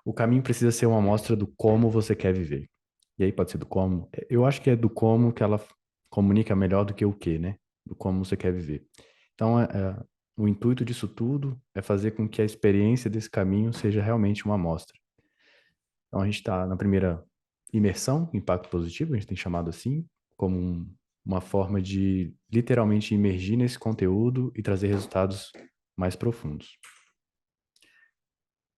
O caminho precisa ser uma amostra do como você quer viver. E aí pode ser do como. Eu acho que é do como que ela comunica melhor do que o que, né? Do como você quer viver. Então, o intuito disso tudo é fazer com que a experiência desse caminho seja realmente uma amostra. Então, a gente está na primeira imersão, impacto positivo, a gente tem chamado assim, como uma forma de literalmente imergir nesse conteúdo e trazer resultados mais profundos.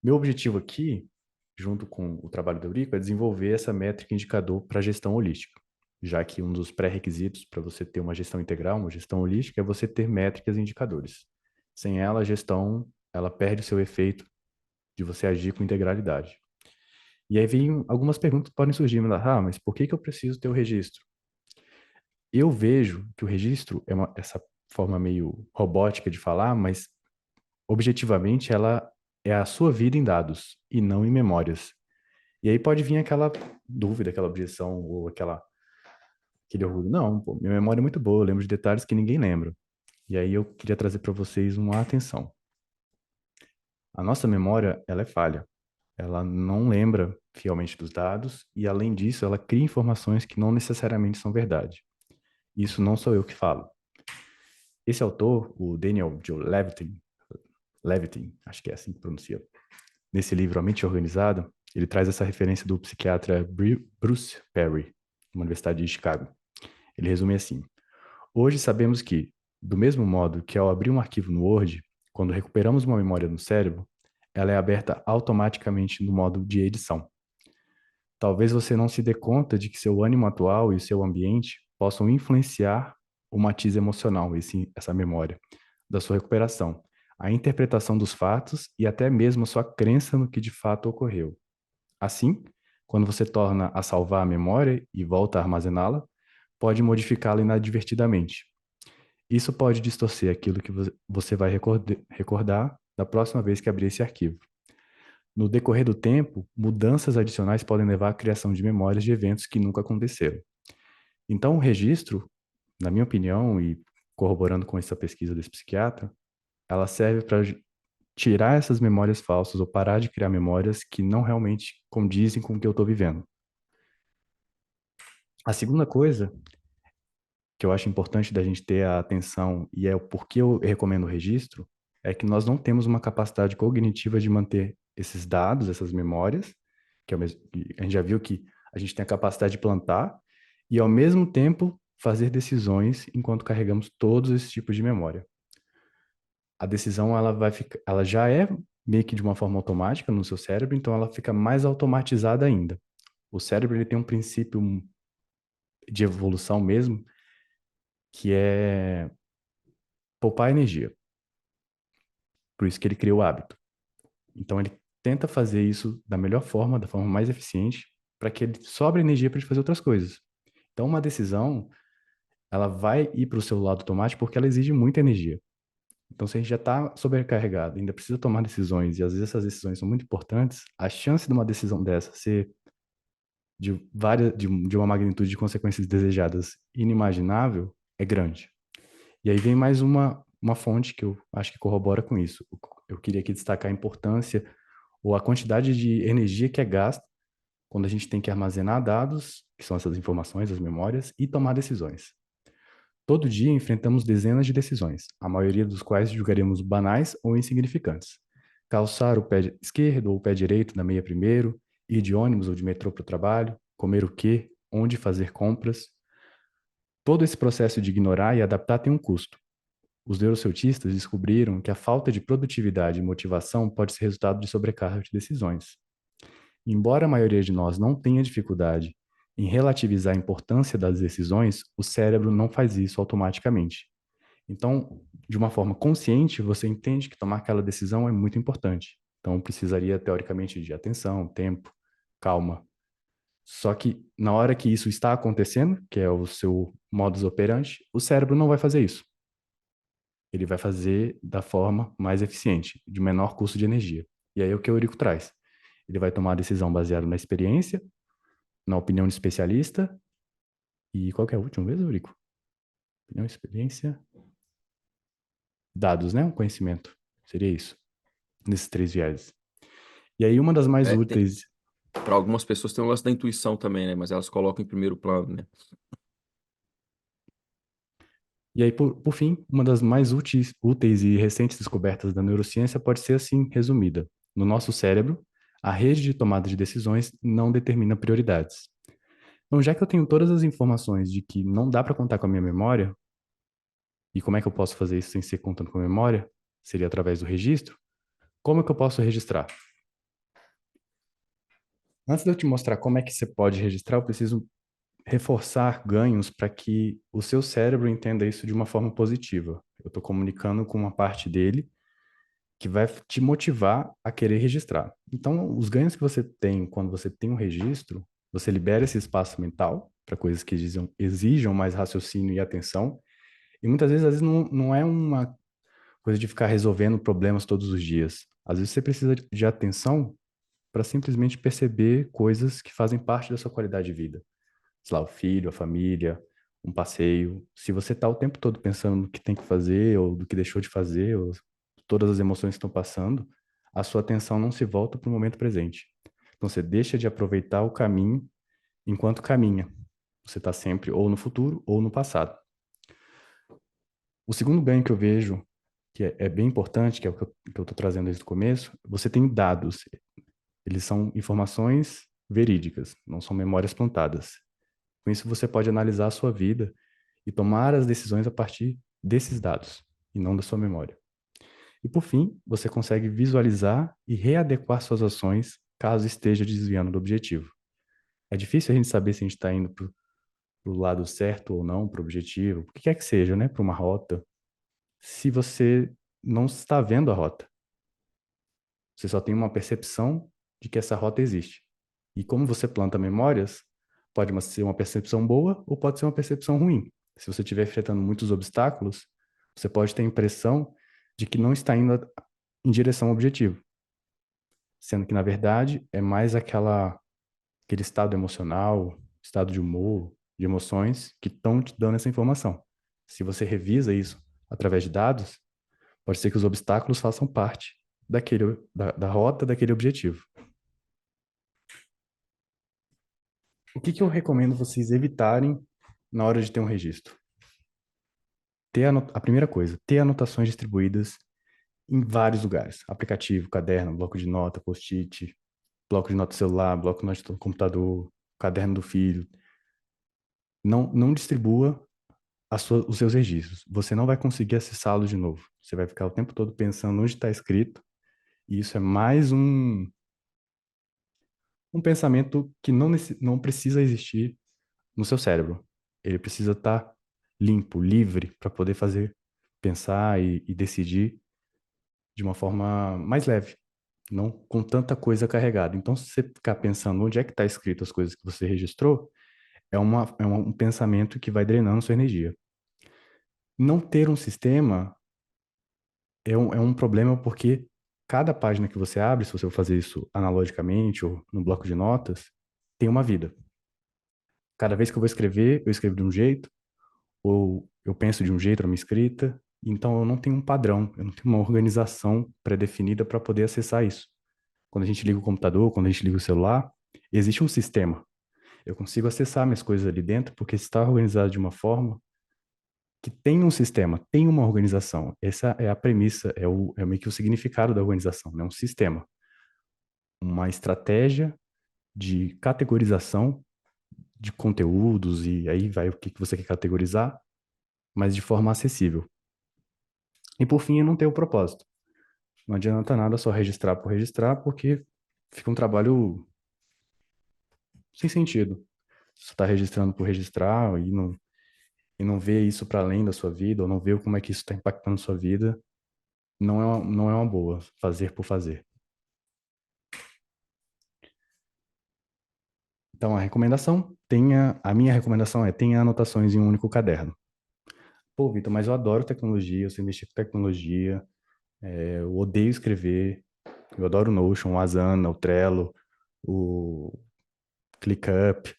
Meu objetivo aqui, junto com o trabalho do Eurico, é desenvolver essa métrica indicador para gestão holística, já que um dos pré-requisitos para você ter uma gestão integral, uma gestão holística, é você ter métricas e indicadores. Sem ela, a gestão, ela perde o seu efeito de você agir com integralidade. E aí vem algumas perguntas que podem surgir, mas por que eu preciso ter o registro? Eu vejo que o registro é essa forma meio robótica de falar, mas objetivamente ela é a sua vida em dados e não em memórias. E aí pode vir aquela dúvida, aquela objeção ou aquele orgulho. Não, pô, minha memória é muito boa, eu lembro de detalhes que ninguém lembra. E aí eu queria trazer para vocês uma atenção. A nossa memória, ela é falha. Ela não lembra fielmente dos dados e, além disso, ela cria informações que não necessariamente são verdade. Isso não sou eu que falo. Esse autor, o Daniel Joe Levitin, acho que é assim que pronuncia, nesse livro A Mente Organizada, ele traz essa referência do psiquiatra Bruce Perry, da Universidade de Chicago. Ele resume assim: hoje sabemos que, do mesmo modo que ao abrir um arquivo no Word, quando recuperamos uma memória no cérebro, ela é aberta automaticamente no modo de edição. Talvez você não se dê conta de que seu ânimo atual e o seu ambiente possam influenciar o matiz emocional, essa memória, da sua recuperação, a interpretação dos fatos e até mesmo a sua crença no que de fato ocorreu. Assim, quando você torna a salvar a memória e volta a armazená-la, pode modificá-la inadvertidamente. Isso pode distorcer aquilo que você vai recordar da próxima vez que abrir esse arquivo. No decorrer do tempo, mudanças adicionais podem levar à criação de memórias de eventos que nunca aconteceram. Então, o registro, na minha opinião, e corroborando com essa pesquisa desse psiquiatra, ela serve para tirar essas memórias falsas ou parar de criar memórias que não realmente condizem com o que eu estou vivendo. A segunda coisa que eu acho importante da gente ter a atenção, e é o porquê eu recomendo o registro, é que nós não temos uma capacidade cognitiva de manter esses dados, essas memórias, que é o mesmo, a gente já viu que a gente tem a capacidade de plantar e, ao mesmo tempo, fazer decisões enquanto carregamos todos esses tipos de memória. A decisão, ela já é meio que de uma forma automática no seu cérebro, então ela fica mais automatizada ainda. O cérebro, ele tem um princípio de evolução mesmo, que é poupar energia. Por isso que ele criou o hábito. Então ele tenta fazer isso da melhor forma, da forma mais eficiente, para que ele sobre energia para ele fazer outras coisas. Então uma decisão, ela vai ir para o seu lado automático porque ela exige muita energia. Então se a gente já está sobrecarregado, ainda precisa tomar decisões, e às vezes essas decisões são muito importantes, a chance de uma decisão dessa ser de uma magnitude de consequências desejadas inimaginável é grande. E aí vem mais uma fonte que eu acho que corrobora com isso. Eu queria aqui destacar a importância ou a quantidade de energia que é gasta quando a gente tem que armazenar dados, que são essas informações, as memórias, e tomar decisões. Todo dia enfrentamos dezenas de decisões, a maioria dos quais julgaremos banais ou insignificantes. Calçar o pé esquerdo ou o pé direito da meia primeiro, ir de ônibus ou de metrô para o trabalho, comer o quê, onde fazer compras. Todo esse processo de ignorar e adaptar tem um custo. Os neurocientistas descobriram que a falta de produtividade e motivação pode ser resultado de sobrecarga de decisões. Embora a maioria de nós não tenha dificuldade em relativizar a importância das decisões, o cérebro não faz isso automaticamente. Então, de uma forma consciente, você entende que tomar aquela decisão é muito importante. Então, precisaria, teoricamente, de atenção, tempo, calma. Só que, na hora que isso está acontecendo, que é o seu modus operandi, o cérebro não vai fazer isso. Ele vai fazer da forma mais eficiente, de menor custo de energia. E aí é o que o Eurico traz. Ele vai tomar a decisão baseada na experiência, na opinião de especialista, e qual que é o último mesmo, Eurico? Opinião, experiência, dados, né? Um conhecimento. Seria isso, nesses três vieses. E aí uma das mais É, úteis, para algumas pessoas tem o lance da intuição também, né? Mas elas colocam em primeiro plano, né? e aí por fim, uma das mais úteis e recentes descobertas da neurociência pode ser assim resumida. No nosso cérebro, a rede de tomada de decisões não determina prioridades. Então, já que eu tenho todas as informações de que não dá para contar com a minha memória, e como é que eu posso fazer isso sem ser contando com a memória? Seria através do registro? Como é que eu posso registrar? Antes de eu te mostrar como é que você pode registrar, eu preciso reforçar ganhos para que o seu cérebro entenda isso de uma forma positiva. Eu estou comunicando com uma parte dele que vai te motivar a querer registrar. Então, os ganhos que você tem quando você tem um registro, você libera esse espaço mental para coisas que exijam mais raciocínio e atenção. E muitas vezes, às vezes não é uma coisa de ficar resolvendo problemas todos os dias. Às vezes você precisa de atenção para simplesmente perceber coisas que fazem parte da sua qualidade de vida. Sei lá, o filho, a família, um passeio. Se você está o tempo todo pensando no que tem que fazer, ou do que deixou de fazer, ou todas as emoções que estão passando, a sua atenção não se volta para o momento presente. Então você deixa de aproveitar o caminho enquanto caminha. Você está sempre ou no futuro ou no passado. O segundo ganho que eu vejo, que é bem importante, que é o que eu estou trazendo desde o começo, você tem dados. Eles são informações verídicas, não são memórias plantadas. Com isso, você pode analisar a sua vida e tomar as decisões a partir desses dados, e não da sua memória. E por fim, você consegue visualizar e readequar suas ações caso esteja desviando do objetivo. É difícil a gente saber se a gente está indo para o lado certo ou não, para o objetivo, o que quer que seja, né? Para uma rota, se você não está vendo a rota. Você só tem uma percepção de que essa rota existe. E como você planta memórias, pode ser uma percepção boa ou pode ser uma percepção ruim. Se você estiver enfrentando muitos obstáculos, você pode ter a impressão de que não está indo em direção ao objetivo, sendo que, na verdade, é mais aquele estado emocional, estado de humor, de emoções que estão te dando essa informação. Se você revisa isso através de dados, pode ser que os obstáculos façam parte da rota daquele objetivo. O que eu recomendo vocês evitarem na hora de ter um registro? A primeira coisa, ter anotações distribuídas em vários lugares. Aplicativo, caderno, bloco de nota, post-it, bloco de nota celular, bloco de nota do computador, caderno do filho. Não distribua os seus registros. Você não vai conseguir acessá-los de novo. Você vai ficar o tempo todo pensando onde está escrito, e isso é mais um pensamento que não precisa existir no seu cérebro. Ele precisa estar limpo, livre, para poder pensar e decidir de uma forma mais leve, não com tanta coisa carregada. Então, se você ficar pensando onde é que está escrito as coisas que você registrou, um pensamento que vai drenando sua energia. Não ter um sistema é um problema porque cada página que você abre, se você for fazer isso analogicamente ou no bloco de notas, tem uma vida. Cada vez que eu vou escrever, eu escrevo de um jeito, ou eu penso de um jeito na minha escrita, então eu não tenho um padrão, eu não tenho uma organização pré-definida para poder acessar isso. Quando a gente liga o computador, quando a gente liga o celular, existe um sistema. Eu consigo acessar minhas coisas ali dentro porque está organizado de uma forma que tem um sistema, tem uma organização. Essa é a premissa, é meio que o significado da organização, né? Um sistema, uma estratégia de categorização de conteúdos e aí vai o que você quer categorizar, mas de forma acessível. E por fim, é não ter o propósito. Não adianta nada só registrar por registrar, porque fica um trabalho sem sentido. Você está registrando por registrar e não vê isso para além da sua vida, ou não vê como é que isso está impactando sua vida, não é uma boa fazer por fazer. Então, a minha recomendação é tenha anotações em um único caderno. Pô, Vitor, mas eu adoro tecnologia, eu sei mexer com tecnologia, eu odeio escrever, eu adoro o Notion, o Asana, o Trello, o ClickUp,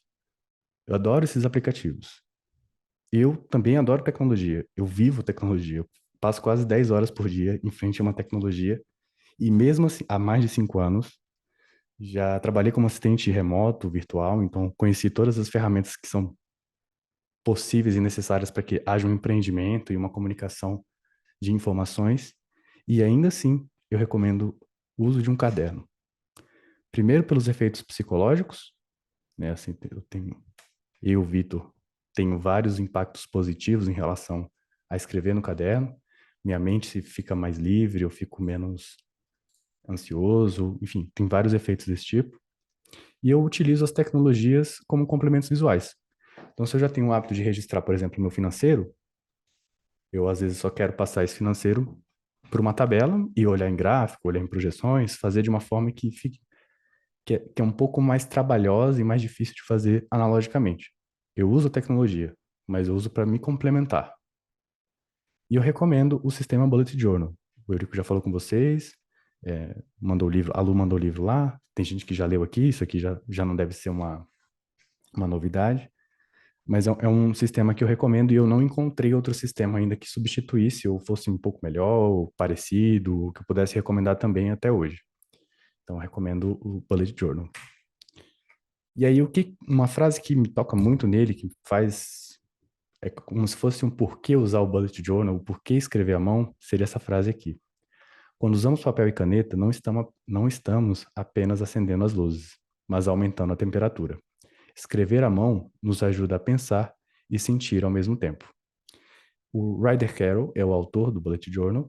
eu adoro esses aplicativos. Eu também adoro tecnologia. Eu vivo tecnologia. Eu passo quase 10 horas por dia em frente a uma tecnologia. E mesmo assim, há mais de 5 anos, Já trabalhei como assistente remoto, virtual, então conheci todas as ferramentas que são possíveis e necessárias para que haja um empreendimento e uma comunicação de informações. E ainda assim, eu recomendo o uso de um caderno. Primeiro pelos efeitos psicológicos, né? Assim, Vitor, tenho vários impactos positivos em relação a escrever no caderno. Minha mente se fica mais livre, eu fico menos ansioso, enfim, tem vários efeitos desse tipo. E eu utilizo as tecnologias como complementos visuais. Então, se eu já tenho o hábito de registrar, por exemplo, o meu financeiro, eu às vezes só quero passar esse financeiro por uma tabela e olhar em gráfico, olhar em projeções, fazer de uma forma que fique que é um pouco mais trabalhosa e mais difícil de fazer analogicamente. Eu uso a tecnologia, mas eu uso para me complementar. E eu recomendo o sistema Bullet Journal. O Eurico já falou com vocês, mandou o livro, a Lu mandou o livro lá, tem gente que já leu aqui, isso aqui já não deve ser uma novidade, mas é um sistema que eu recomendo e eu não encontrei outro sistema ainda que substituísse ou fosse um pouco melhor, ou parecido, que eu pudesse recomendar também até hoje. Então, eu recomendo o Bullet Journal. E aí, uma frase que me toca muito nele, que faz, é como se fosse um porquê usar o Bullet Journal, o porquê escrever à mão, seria essa frase aqui. Quando usamos papel e caneta, não estamos apenas acendendo as luzes, mas aumentando a temperatura. Escrever à mão nos ajuda a pensar e sentir ao mesmo tempo. O Ryder Carroll é o autor do Bullet Journal,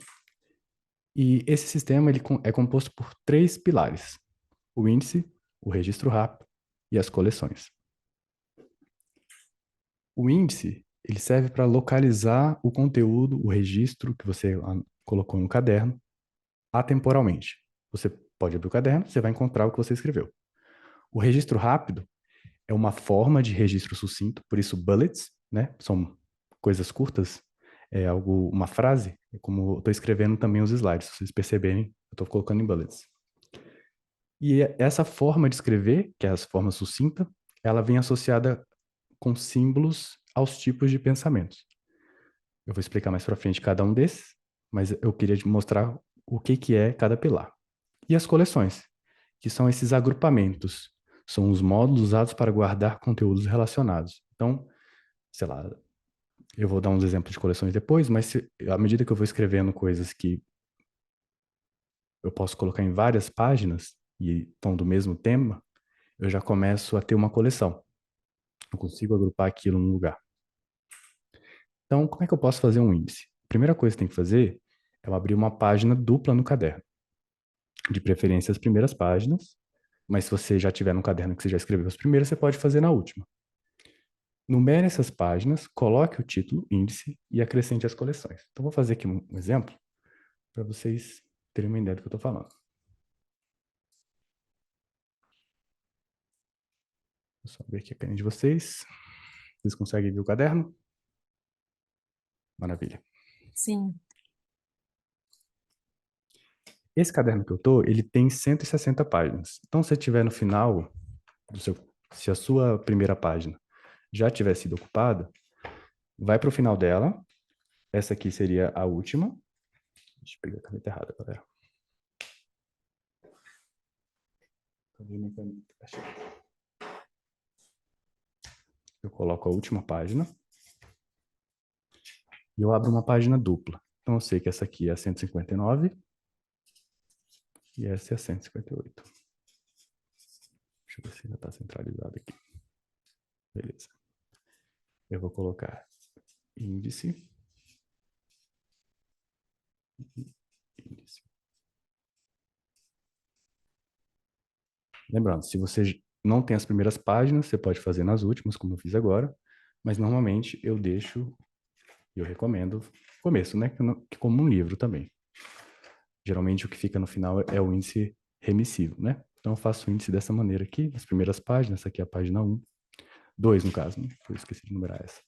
e esse sistema é composto por três pilares: o índice, o registro rápido e as coleções. O índice, ele serve para localizar o conteúdo, o registro que você colocou no caderno, atemporalmente. Você pode abrir o caderno, você vai encontrar o que você escreveu. O registro rápido é uma forma de registro sucinto, por isso bullets, né? São coisas curtas, é algo, uma frase, é como eu estou escrevendo também os slides, se vocês perceberem, eu estou colocando em bullets. E essa forma de escrever, que é a forma sucinta, ela vem associada com símbolos aos tipos de pensamentos. Eu vou explicar mais para frente cada um desses, mas eu queria te mostrar o que que é cada pilar. E as coleções, que são esses agrupamentos, são os módulos usados para guardar conteúdos relacionados. Então, sei lá, eu vou dar uns exemplos de coleções depois, mas à medida que eu vou escrevendo coisas que eu posso colocar em várias páginas e estão do mesmo tema, eu já começo a ter uma coleção. Eu consigo agrupar aquilo num lugar. Então, como é que eu posso fazer um índice? A primeira coisa que tem que fazer é eu abrir uma página dupla no caderno. De preferência as primeiras páginas, mas se você já tiver no caderno que você já escreveu as primeiras, você pode fazer na última. Numere essas páginas, coloque o título, índice e acrescente as coleções. Então, vou fazer aqui um exemplo para vocês terem uma ideia do que eu estou falando. Vou só abrir aqui a caneta de vocês. Vocês conseguem ver o caderno? Maravilha. Sim. Esse caderno que eu tô, ele tem 160 páginas. Então, se tiver no final se a sua primeira página já tiver sido ocupada, vai para o final dela. Essa aqui seria a última. Deixa eu pegar a caneta errada, galera. Achei. Eu coloco a última página e eu abro uma página dupla. Então, eu sei que essa aqui é a 159 e essa é a 158. Deixa eu ver se ainda está centralizado aqui. Beleza. Eu vou colocar índice. Índice. Lembrando, se você não tem as primeiras páginas, você pode fazer nas últimas, como eu fiz agora, mas normalmente eu deixo, eu recomendo começo, né? Que como um livro também. Geralmente o que fica no final é o índice remissivo, né? Então eu faço o índice dessa maneira aqui, nas primeiras páginas, essa aqui é a página 1, 2 no caso, né? Eu esqueci de numerar essa.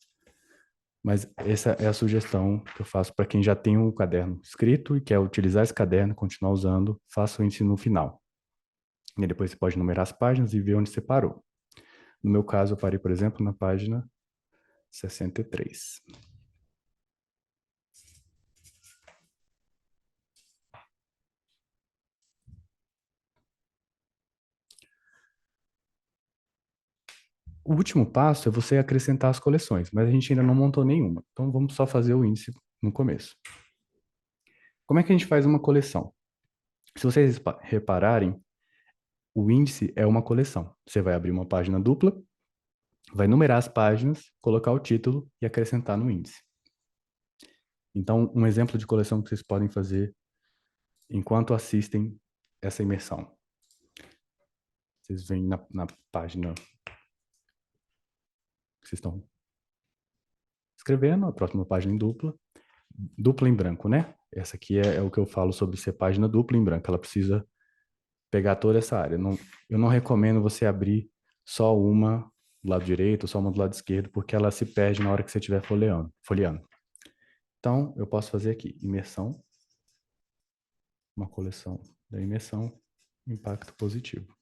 Mas essa é a sugestão que eu faço para quem já tem um caderno escrito e quer utilizar esse caderno, continuar usando, faça o índice no final. E depois você pode numerar as páginas e ver onde você parou. No meu caso, eu parei, por exemplo, na página 63. O último passo é você acrescentar as coleções, mas a gente ainda não montou nenhuma. Então vamos só fazer o índice no começo. Como é que a gente faz uma coleção? Se vocês repararem, o índice é uma coleção. Você vai abrir uma página dupla, vai numerar as páginas, colocar o título e acrescentar no índice. Então, um exemplo de coleção que vocês podem fazer enquanto assistem essa imersão. Vocês vêm na página que vocês estão escrevendo, a próxima página em dupla, dupla em branco, né? Essa aqui é o que eu falo sobre ser página dupla em branco. Ela precisa pegar toda essa área. Não, eu não recomendo você abrir só uma do lado direito, só uma do lado esquerdo, porque ela se perde na hora que você estiver folheando. Então, eu posso fazer aqui, imersão, uma coleção da imersão, impacto positivo.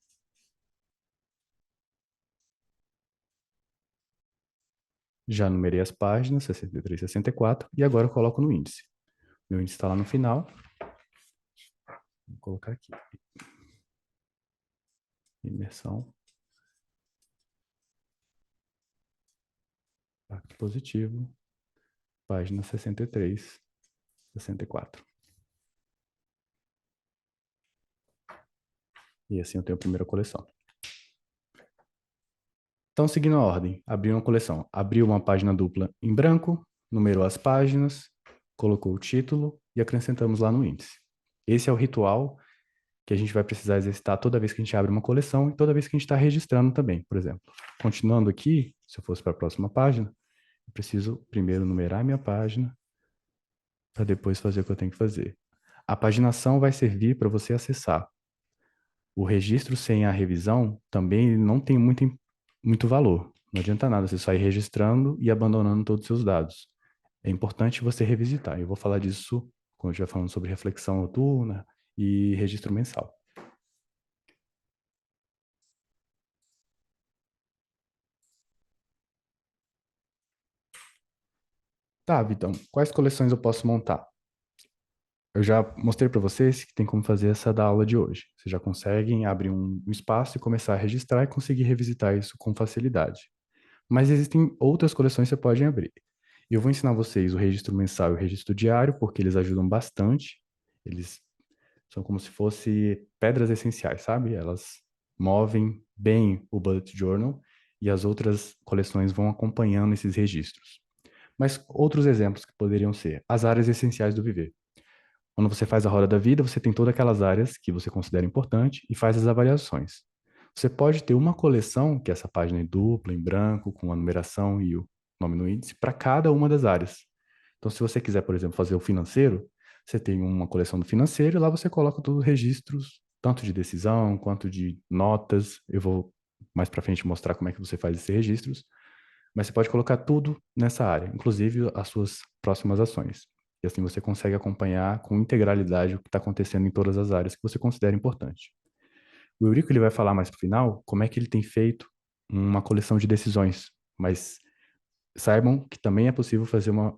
Já numerei as páginas, 63, 64, e agora eu coloco no índice. Meu índice está lá no final. Vou colocar aqui. Imersão. Impacto positivo. Página 63, 64. E assim eu tenho a primeira coleção. Então, seguindo a ordem, abri uma coleção. Abriu uma página dupla em branco, numerou as páginas, colocou o título e acrescentamos lá no índice. Esse é o ritual que a gente vai precisar exercitar toda vez que a gente abre uma coleção e toda vez que a gente está registrando também, por exemplo. Continuando aqui, se eu fosse para a próxima página, eu preciso primeiro numerar minha página para depois fazer o que eu tenho que fazer. A paginação vai servir para você acessar. O registro sem a revisão também não tem muito valor. Não adianta nada você sair registrando e abandonando todos os seus dados. É importante você revisitar. Eu vou falar disso quando eu estiver falando sobre reflexão noturna e registro mensal. Tá, Vitão, quais coleções eu posso montar? Eu já mostrei para vocês que tem como fazer essa da aula de hoje. Vocês já conseguem abrir um espaço e começar a registrar e conseguir revisitar isso com facilidade. Mas existem outras coleções que você pode abrir. E eu vou ensinar vocês o registro mensal e o registro diário, porque eles ajudam bastante. Eles são como se fossem pedras essenciais, sabe? Elas movem bem o bullet journal e as outras coleções vão acompanhando esses registros. Mas outros exemplos que poderiam ser as áreas essenciais do viver. Quando você faz a roda da vida, você tem todas aquelas áreas que você considera importante e faz as avaliações. Você pode ter uma coleção, que é essa página em dupla, em branco, com a numeração e o nome no índice, para cada uma das áreas. Então, se você quiser, por exemplo, fazer o financeiro, você tem uma coleção do financeiro e lá você coloca todos os registros, tanto de decisão quanto de notas. Eu vou mais para frente mostrar como é que você faz esses registros, mas você pode colocar tudo nessa área, inclusive as suas próximas ações. E assim você consegue acompanhar com integralidade o que está acontecendo em todas as áreas que você considera importante. O Eurico ele vai falar mais para o final como é que ele tem feito uma coleção de decisões, mas saibam que também é possível fazer uma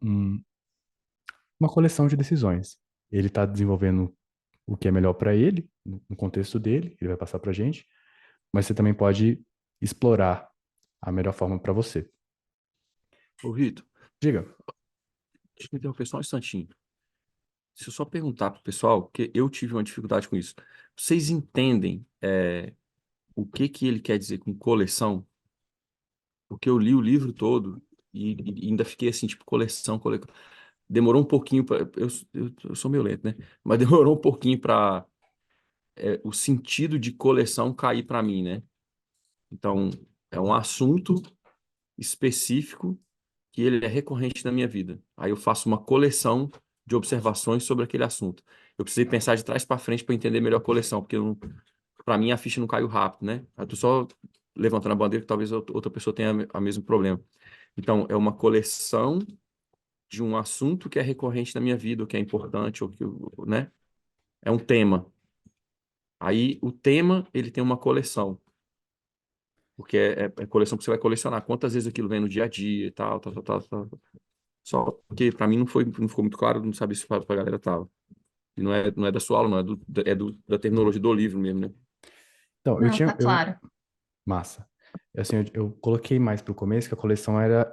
coleção de decisões. Ele está desenvolvendo o que é melhor para ele, no contexto dele, ele vai passar para a gente, mas você também pode explorar a melhor forma para você. Ô, Vitor, Diga. deixa eu interromper só um instantinho. Se eu só perguntar pro pessoal, porque eu tive uma dificuldade com isso. Vocês entendem o que que ele quer dizer com coleção? Porque eu li o livro todo e ainda fiquei assim, tipo, coleção. Demorou um pouquinho para. Eu sou meio lento, né? Mas demorou um pouquinho para o sentido de coleção cair para mim, né? Então, é um assunto específico que ele é recorrente na minha vida. Aí eu faço uma coleção de observações sobre aquele assunto. Eu precisei pensar de trás para frente para entender melhor a coleção, porque para mim a ficha não caiu rápido, né? Eu tô só levantando a bandeira que talvez outra pessoa tenha o mesmo problema. Então, é uma coleção de um assunto que é recorrente na minha vida, ou que é importante, ou que, né? É um tema. Aí o tema, ele tem uma coleção, porque é coleção que você vai colecionar. Quantas vezes aquilo vem no dia a dia e tal, tal, tal, tal, tal. Só porque para mim não ficou muito claro, não sabia se para a galera tava. E não é da sua aula, não, da terminologia do livro mesmo, né? Então, Não, tá claro. Massa. Assim, eu coloquei mais para o começo que a coleção era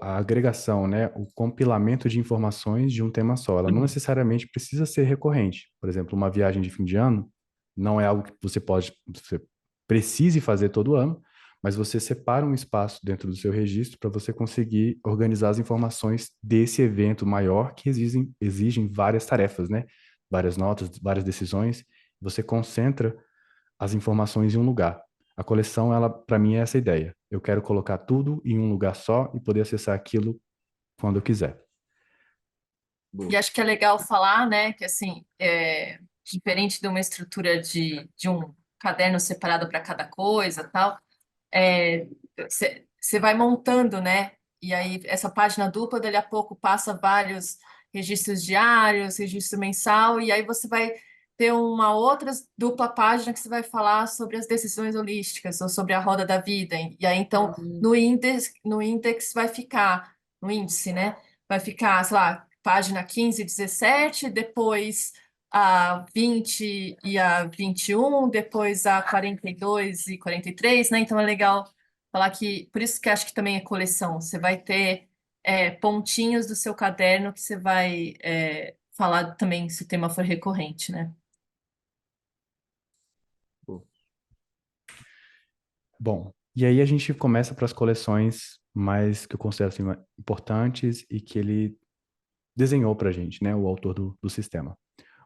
a agregação, né? O compilamento de informações de um tema só. Ela não necessariamente precisa ser recorrente. Por exemplo, uma viagem de fim de ano não é algo que você precise fazer todo ano, mas você separa um espaço dentro do seu registro para você conseguir organizar as informações desse evento maior que exigem várias tarefas, né? Várias notas, várias decisões. Você concentra as informações em um lugar. A coleção, ela, para mim, é essa ideia. Eu quero colocar tudo em um lugar só e poder acessar aquilo quando eu quiser. E Boa. acho que é legal falar, né, que assim, diferente de uma estrutura de um caderno separado para cada coisa, tal, você vai montando, né? E aí essa página dupla, dali a pouco passa vários registros diários, registro mensal, e aí você vai ter uma outra dupla página que você vai falar sobre as decisões holísticas ou sobre a roda da vida. E aí então no índice vai ficar, no índice, né? Vai ficar, sei lá, página 15 e 17, depois a 20 e a 21, depois a 42 e 43, né? Então é legal falar que, por isso que acho que também é coleção, você vai ter pontinhos do seu caderno que você vai falar também se o tema for recorrente, né? Boa. Bom, e aí a gente começa para as coleções mais que eu considero assim, importantes e que ele desenhou para a gente, né? O autor do sistema.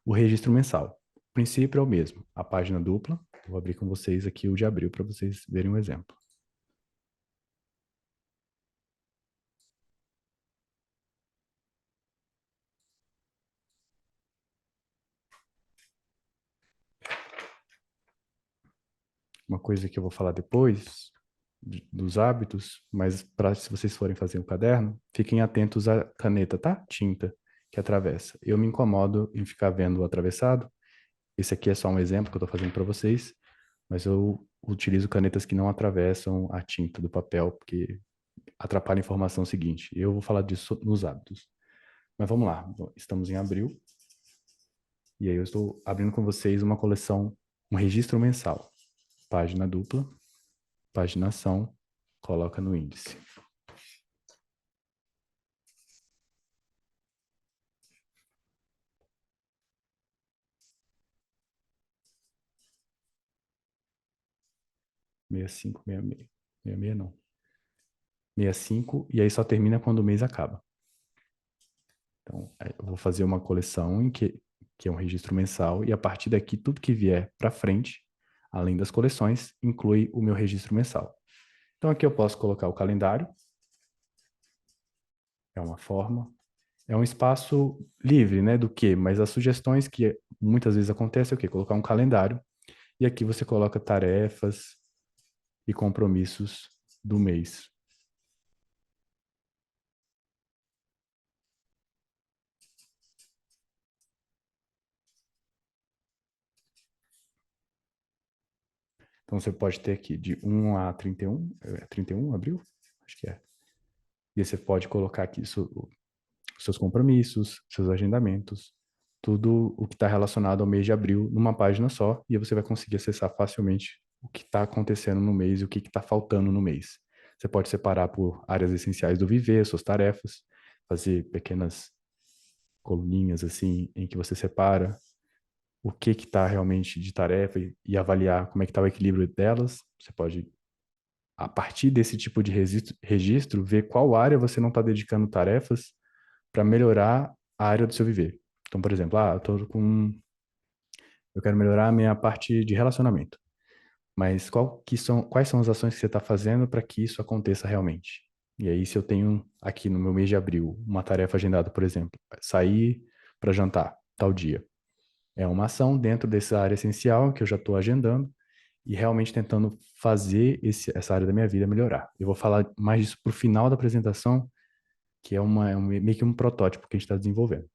O registro mensal. O princípio é o mesmo. A página dupla. Vou abrir com vocês aqui o de abril para vocês verem um exemplo. Uma coisa que eu vou falar depois dos hábitos, mas para se vocês forem fazer um caderno, fiquem atentos à caneta, tá? Tinta que atravessa. Eu me incomodo em ficar vendo o atravessado. Esse aqui é só um exemplo que eu estou fazendo para vocês, mas eu utilizo canetas que não atravessam a tinta do papel, porque atrapalha a informação seguinte. Eu vou falar disso nos hábitos. Mas vamos lá. Estamos em abril e aí eu estou abrindo com vocês uma coleção, um registro mensal. Página dupla, paginação, coloca no índice. Meia cinco, meia meia. Meia meia não. 65, e aí só termina quando o mês acaba. Então, eu vou fazer uma coleção que é um registro mensal, e a partir daqui, tudo que vier para frente, além das coleções, inclui o meu registro mensal. Então, aqui eu posso colocar o calendário, é uma forma, é um espaço livre, né, do quê? Mas as sugestões que muitas vezes acontecem é o quê? Colocar um calendário, e aqui você coloca tarefas e compromissos do mês. Então, você pode ter aqui de 1 a 31, 31 abril? Acho que é. E aí você pode colocar aqui seus compromissos, seus agendamentos, tudo o que está relacionado ao mês de abril numa página só, e aí você vai conseguir acessar facilmente o que está acontecendo no mês e o que está faltando no mês. Você pode separar por áreas essenciais do viver, suas tarefas, fazer pequenas coluninhas assim, em que você separa o que está realmente de tarefa e avaliar como é que está o equilíbrio delas. Você pode, a partir desse tipo de registro, ver qual área você não está dedicando tarefas para melhorar a área do seu viver. Então, por exemplo, eu quero melhorar a minha parte de relacionamento, mas quais são as ações que você está fazendo para que isso aconteça realmente? E aí, se eu tenho aqui no meu mês de abril uma tarefa agendada, por exemplo, sair para jantar tal dia, é uma ação dentro dessa área essencial que eu já estou agendando e realmente tentando fazer essa área da minha vida melhorar. Eu vou falar mais disso para o final da apresentação, que meio que um protótipo que a gente está desenvolvendo.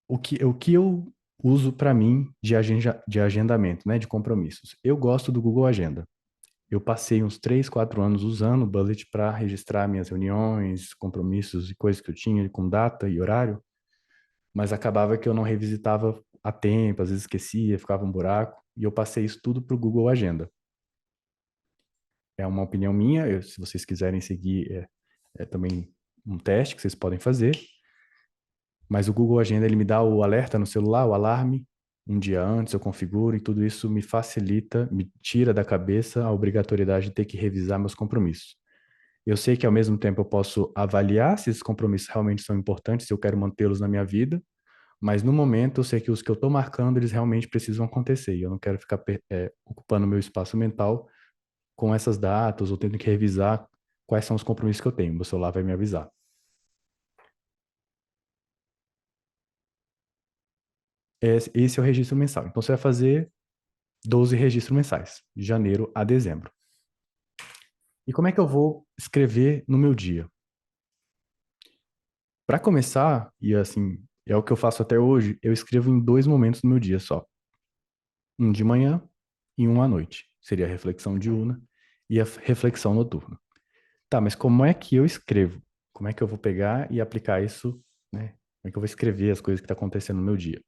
O que eu uso para mim de agendamento, né, de compromissos? Eu gosto do Google Agenda. Eu passei uns 3, 4 anos usando o Bullet para registrar minhas reuniões, compromissos e coisas que eu tinha com data e horário, mas acabava que eu não revisitava a tempo, às vezes esquecia, ficava um buraco. e eu passei isso tudo para o Google Agenda. É uma opinião minha, se vocês quiserem seguir, é também um teste que vocês podem fazer. Mas o Google Agenda, ele me dá o alerta no celular, o alarme, um dia antes eu configuro e tudo isso me facilita, me tira da cabeça a obrigatoriedade de ter que revisar meus compromissos. Eu sei que ao mesmo tempo eu posso avaliar se esses compromissos realmente são importantes, se eu quero mantê-los na minha vida, mas no momento eu sei que os que eu estou marcando, eles realmente precisam acontecer e eu não quero ficar ocupando meu espaço mental com essas datas ou tendo que revisar quais são os compromissos que eu tenho. Meu celular vai me avisar. Esse é o registro mensal. Então, você vai fazer 12 registros mensais, de janeiro a dezembro. E como é que eu vou escrever no meu dia? Para começar, e assim, é o que eu faço até hoje, eu escrevo em 2 momentos no meu dia só. Um de manhã e um à noite. Seria a reflexão diurna e a reflexão noturna. Tá, mas como é que eu escrevo? Como é que eu vou pegar e aplicar isso, né? Como é que eu vou escrever as coisas que estão acontecendo no meu dia?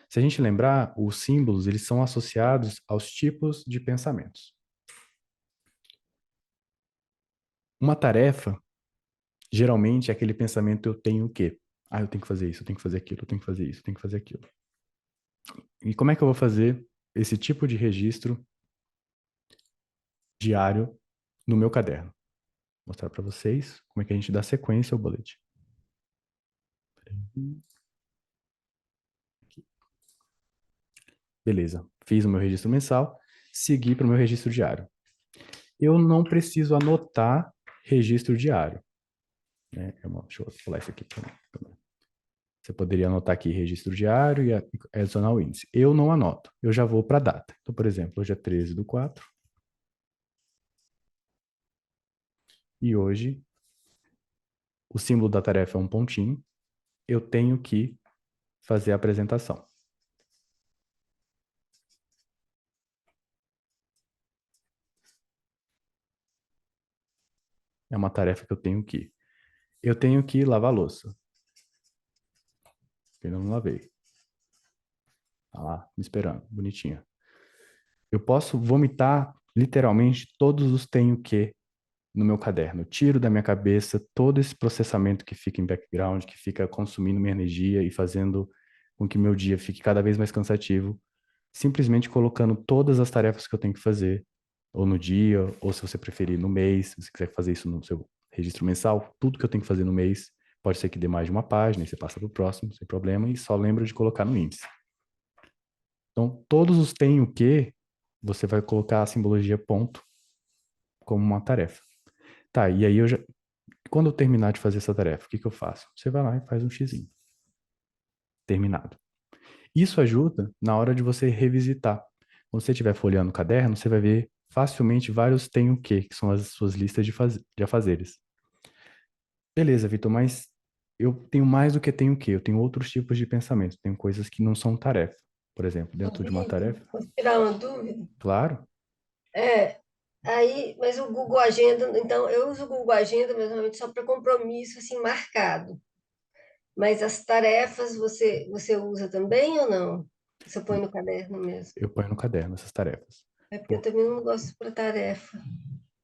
Se a gente lembrar, os símbolos, eles são associados aos tipos de pensamentos. Uma tarefa, geralmente, é aquele pensamento eu tenho o quê? Ah, eu tenho que fazer isso, eu tenho que fazer aquilo, eu tenho que fazer isso, eu tenho que fazer aquilo. E como é que eu vou fazer esse tipo de registro diário no meu caderno? Vou mostrar para vocês como é que a gente dá sequência ao bullet. Beleza, fiz o meu registro mensal, segui para o meu registro diário. Eu não preciso anotar registro diário, né? Deixa eu falar isso aqui também. Você poderia anotar aqui registro diário e adicionar o índice. Eu não anoto, eu já vou para a data. Então, por exemplo, hoje é 13/4. E hoje, o símbolo da tarefa é um pontinho. Eu tenho que fazer a apresentação. É uma tarefa que eu tenho que. Eu tenho que lavar a louça. Eu ainda não lavei. Tá lá, me esperando, bonitinha. Eu posso vomitar literalmente todos os tenho que no meu caderno. Eu tiro da minha cabeça todo esse processamento que fica em background, que fica consumindo minha energia e fazendo com que meu dia fique cada vez mais cansativo, simplesmente colocando todas as tarefas que eu tenho que fazer, ou no dia, ou se você preferir no mês, se você quiser fazer isso no seu registro mensal, tudo que eu tenho que fazer no mês, pode ser que dê mais de uma página, e você passa para o próximo, sem problema, e só lembra de colocar no índice. Então, todos os tem o que, você vai colocar a simbologia ponto como uma tarefa. Tá, e aí quando eu terminar de fazer essa tarefa, o que que eu faço? Você vai lá e faz um xizinho. Terminado. Isso ajuda na hora de você revisitar. Quando você estiver folheando o caderno, você vai ver facilmente vários tem o quê, que são as suas listas de afazeres. Beleza, Vitor, mas eu tenho mais do que tenho o quê? Eu tenho outros tipos de pensamento. Tenho coisas que não são tarefa. Por exemplo, dentro de uma tarefa. Posso tirar uma dúvida? Claro, É, aí, mas o Google Agenda, então, eu uso o Google Agenda, mas normalmente só para compromisso, assim, marcado. Mas as tarefas você usa também ou não? Você põe no caderno mesmo? eu ponho no caderno essas tarefas. É porque eu também não gosto para tarefa,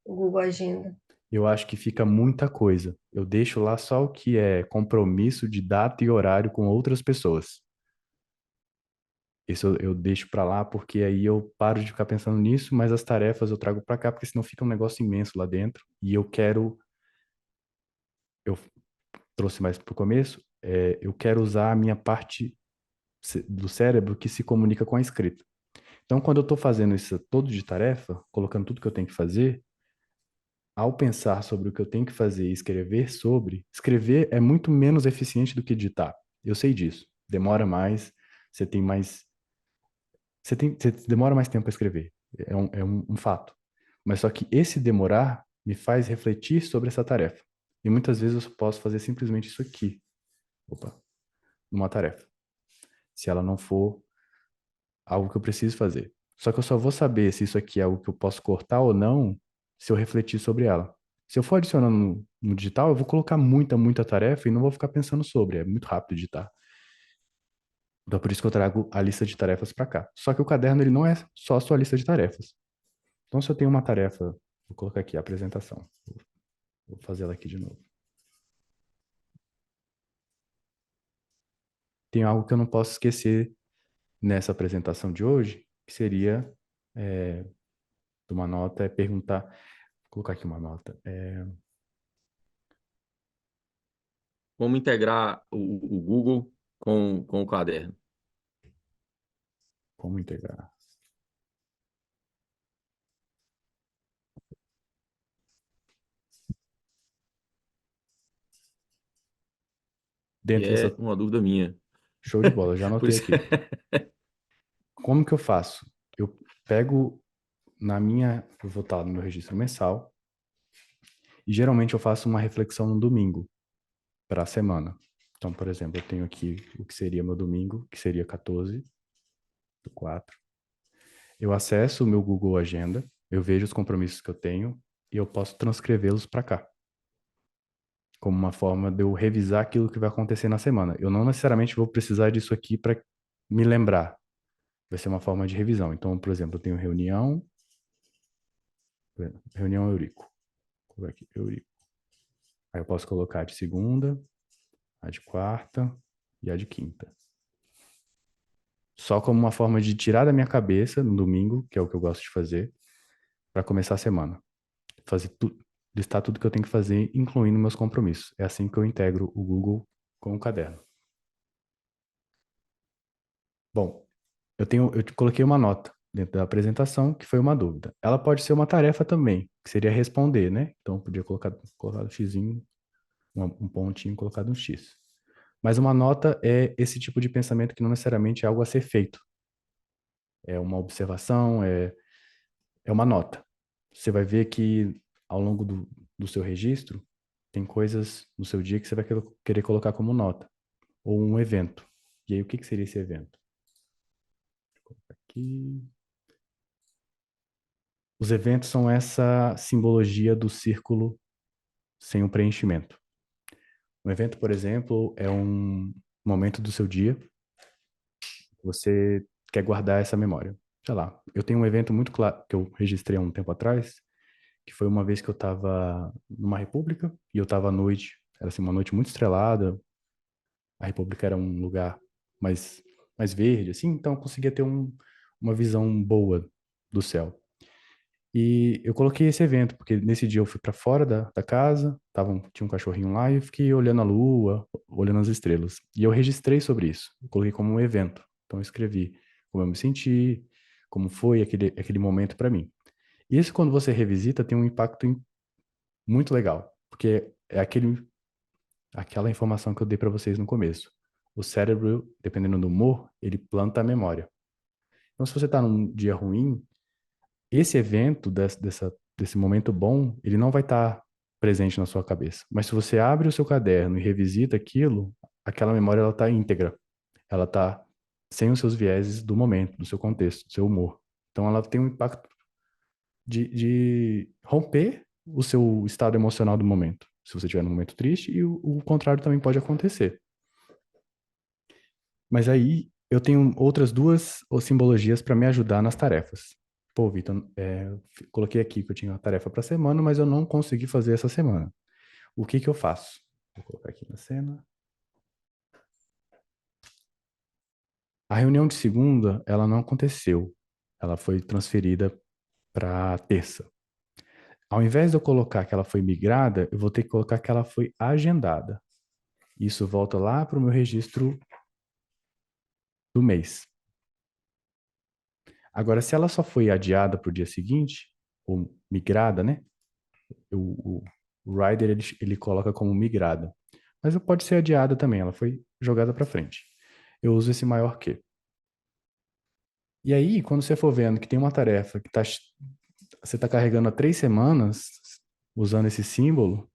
o Google Agenda. Eu acho que fica muita coisa. Eu deixo lá só o que é compromisso de data e horário com outras pessoas. Isso eu deixo para lá porque aí eu paro de ficar pensando nisso, mas as tarefas eu trago para cá porque senão fica um negócio imenso lá dentro e eu trouxe mais para o começo, eu quero usar a minha parte do cérebro que se comunica com a escrita. Então, quando eu estou fazendo isso todo de tarefa, colocando tudo que eu tenho que fazer, ao pensar sobre o que eu tenho que fazer e escrever sobre, escrever é muito menos eficiente do que digitar. Eu sei disso. Demora mais, você tem mais. Você demora mais tempo para escrever. É um fato. Mas só que esse demorar me faz refletir sobre essa tarefa. E muitas vezes eu posso fazer simplesmente isso aqui. Opa, numa tarefa. Se ela não for algo que eu preciso fazer. Só que eu só vou saber se isso aqui é algo que eu posso cortar ou não se eu refletir sobre ela. Se eu for adicionando no digital, eu vou colocar muita tarefa e não vou ficar pensando sobre. É muito rápido digitar. Então, por isso que eu trago a lista de tarefas para cá. Só que o caderno, ele não é só a sua lista de tarefas. Então, se eu tenho uma tarefa, vou colocar aqui a apresentação. Vou fazer ela aqui de novo. Tem algo que eu não posso esquecer nessa apresentação de hoje, que seria uma nota, é perguntar, vou colocar aqui uma nota, Como integrar o Google com o caderno? como integrar. E Dentro é dessa, uma dúvida minha. show de bola, já Por anotei isso, aqui. Como que eu faço? Eu pego eu vou estar no meu registro mensal, e geralmente eu faço uma reflexão no domingo, para a semana. Então, por exemplo, eu tenho aqui o que seria meu domingo, que seria 14/4. Eu acesso o meu Google Agenda, eu vejo os compromissos que eu tenho e eu posso transcrevê-los para cá, como uma forma de eu revisar aquilo que vai acontecer na semana. Eu não necessariamente vou precisar disso aqui para me lembrar. Vai ser uma forma de revisão. Então, por exemplo, eu tenho reunião Eurico. Vou colocar aqui, Eurico. Aí eu posso colocar a de segunda, a de quarta e a de quinta. Só como uma forma de tirar da minha cabeça no domingo, que é o que eu gosto de fazer, para começar a semana. Fazer listar tudo que eu tenho que fazer, incluindo meus compromissos. É assim que eu integro o Google com o caderno. Bom, eu coloquei uma nota dentro da apresentação que foi uma dúvida. Ela pode ser uma tarefa também, que seria responder, né? Então, eu podia colocar um xizinho, um pontinho, colocado um X. Mas uma nota é esse tipo de pensamento que não necessariamente é algo a ser feito. É uma observação, é uma nota. Você vai ver que ao longo do seu registro, tem coisas no seu dia que você vai querer colocar como nota, ou um evento. E aí, o que que seria esse evento? Aqui. Os eventos são essa simbologia do círculo sem o preenchimento. Um evento, por exemplo, é um momento do seu dia que você quer guardar essa memória. Sei lá, eu tenho um evento muito claro que eu registrei há um tempo atrás, que foi uma vez que eu estava numa república e eu estava à noite, era assim uma noite muito estrelada. A república era um lugar mais verde, assim, então eu conseguia ter uma visão boa do céu. E eu coloquei esse evento, porque nesse dia eu fui para fora da casa, tinha um cachorrinho lá e eu fiquei olhando a lua, olhando as estrelas. E eu registrei sobre isso, eu coloquei como um evento. Então eu escrevi como eu me senti, como foi aquele momento para mim. E isso, quando você revisita, tem um impacto muito legal, porque é aquela informação que eu dei para vocês no começo. O cérebro, dependendo do humor, ele planta a memória. Então, se você está num dia ruim, esse evento desse momento bom, ele não vai estar presente na sua cabeça. Mas se você abre o seu caderno e revisita aquilo, aquela memória ela está íntegra. Ela está sem os seus vieses do momento, do seu contexto, do seu humor. Então, ela tem um impacto de romper o seu estado emocional do momento. Se você estiver num momento triste, e o contrário também pode acontecer. Mas aí eu tenho outras duas simbologias para me ajudar nas tarefas. Pô, Vitor, coloquei aqui que eu tinha uma tarefa para semana, mas eu não consegui fazer essa semana. O que que eu faço? Vou colocar aqui na cena. A reunião de segunda, ela não aconteceu. Ela foi transferida para terça. Ao invés de eu colocar que ela foi migrada, eu vou ter que colocar que ela foi agendada. Isso volta lá para o meu registro do mês. Agora, se ela só foi adiada para o dia seguinte, ou migrada, né? O rider ele coloca como migrada. Mas pode ser adiada também, ela foi jogada para frente. Eu uso esse maior que. E aí, quando você for vendo que tem uma tarefa que você está carregando há 3 semanas, usando esse símbolo,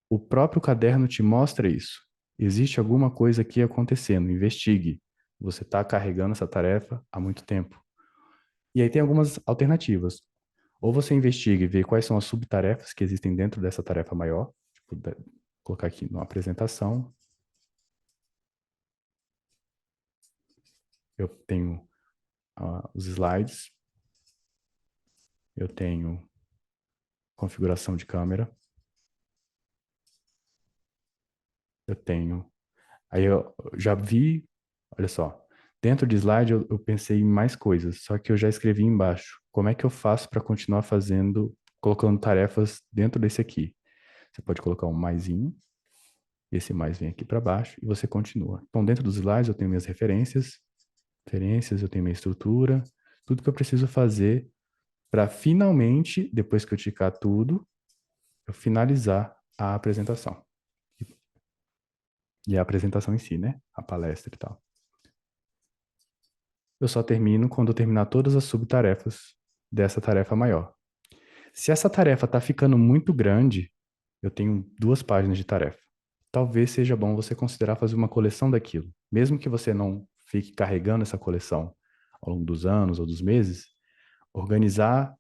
o próprio caderno te mostra isso. Existe alguma coisa aqui acontecendo, investigue. Você está carregando essa tarefa há muito tempo. E aí tem algumas alternativas. Ou você investiga e vê quais são as subtarefas que existem dentro dessa tarefa maior, tipo, colocar aqui numa apresentação. Eu tenho os slides, eu tenho configuração de câmera, eu tenho... Aí eu já vi, olha só, dentro de slide eu pensei em mais coisas, só que eu já escrevi embaixo. Como é que eu faço para continuar fazendo, colocando tarefas dentro desse aqui? Você pode colocar um maisinho, esse mais vem aqui para baixo e você continua. Então, dentro dos slides eu tenho minhas referências, eu tenho minha estrutura, tudo que eu preciso fazer para finalmente, depois que eu ticar tudo, eu finalizar a apresentação. E a apresentação em si, né? A palestra e tal. Eu só termino quando eu terminar todas as subtarefas dessa tarefa maior. Se essa tarefa está ficando muito grande, eu tenho 2 páginas de tarefa. Talvez seja bom você considerar fazer uma coleção daquilo. Mesmo que você não fique carregando essa coleção ao longo dos anos ou dos meses, organizar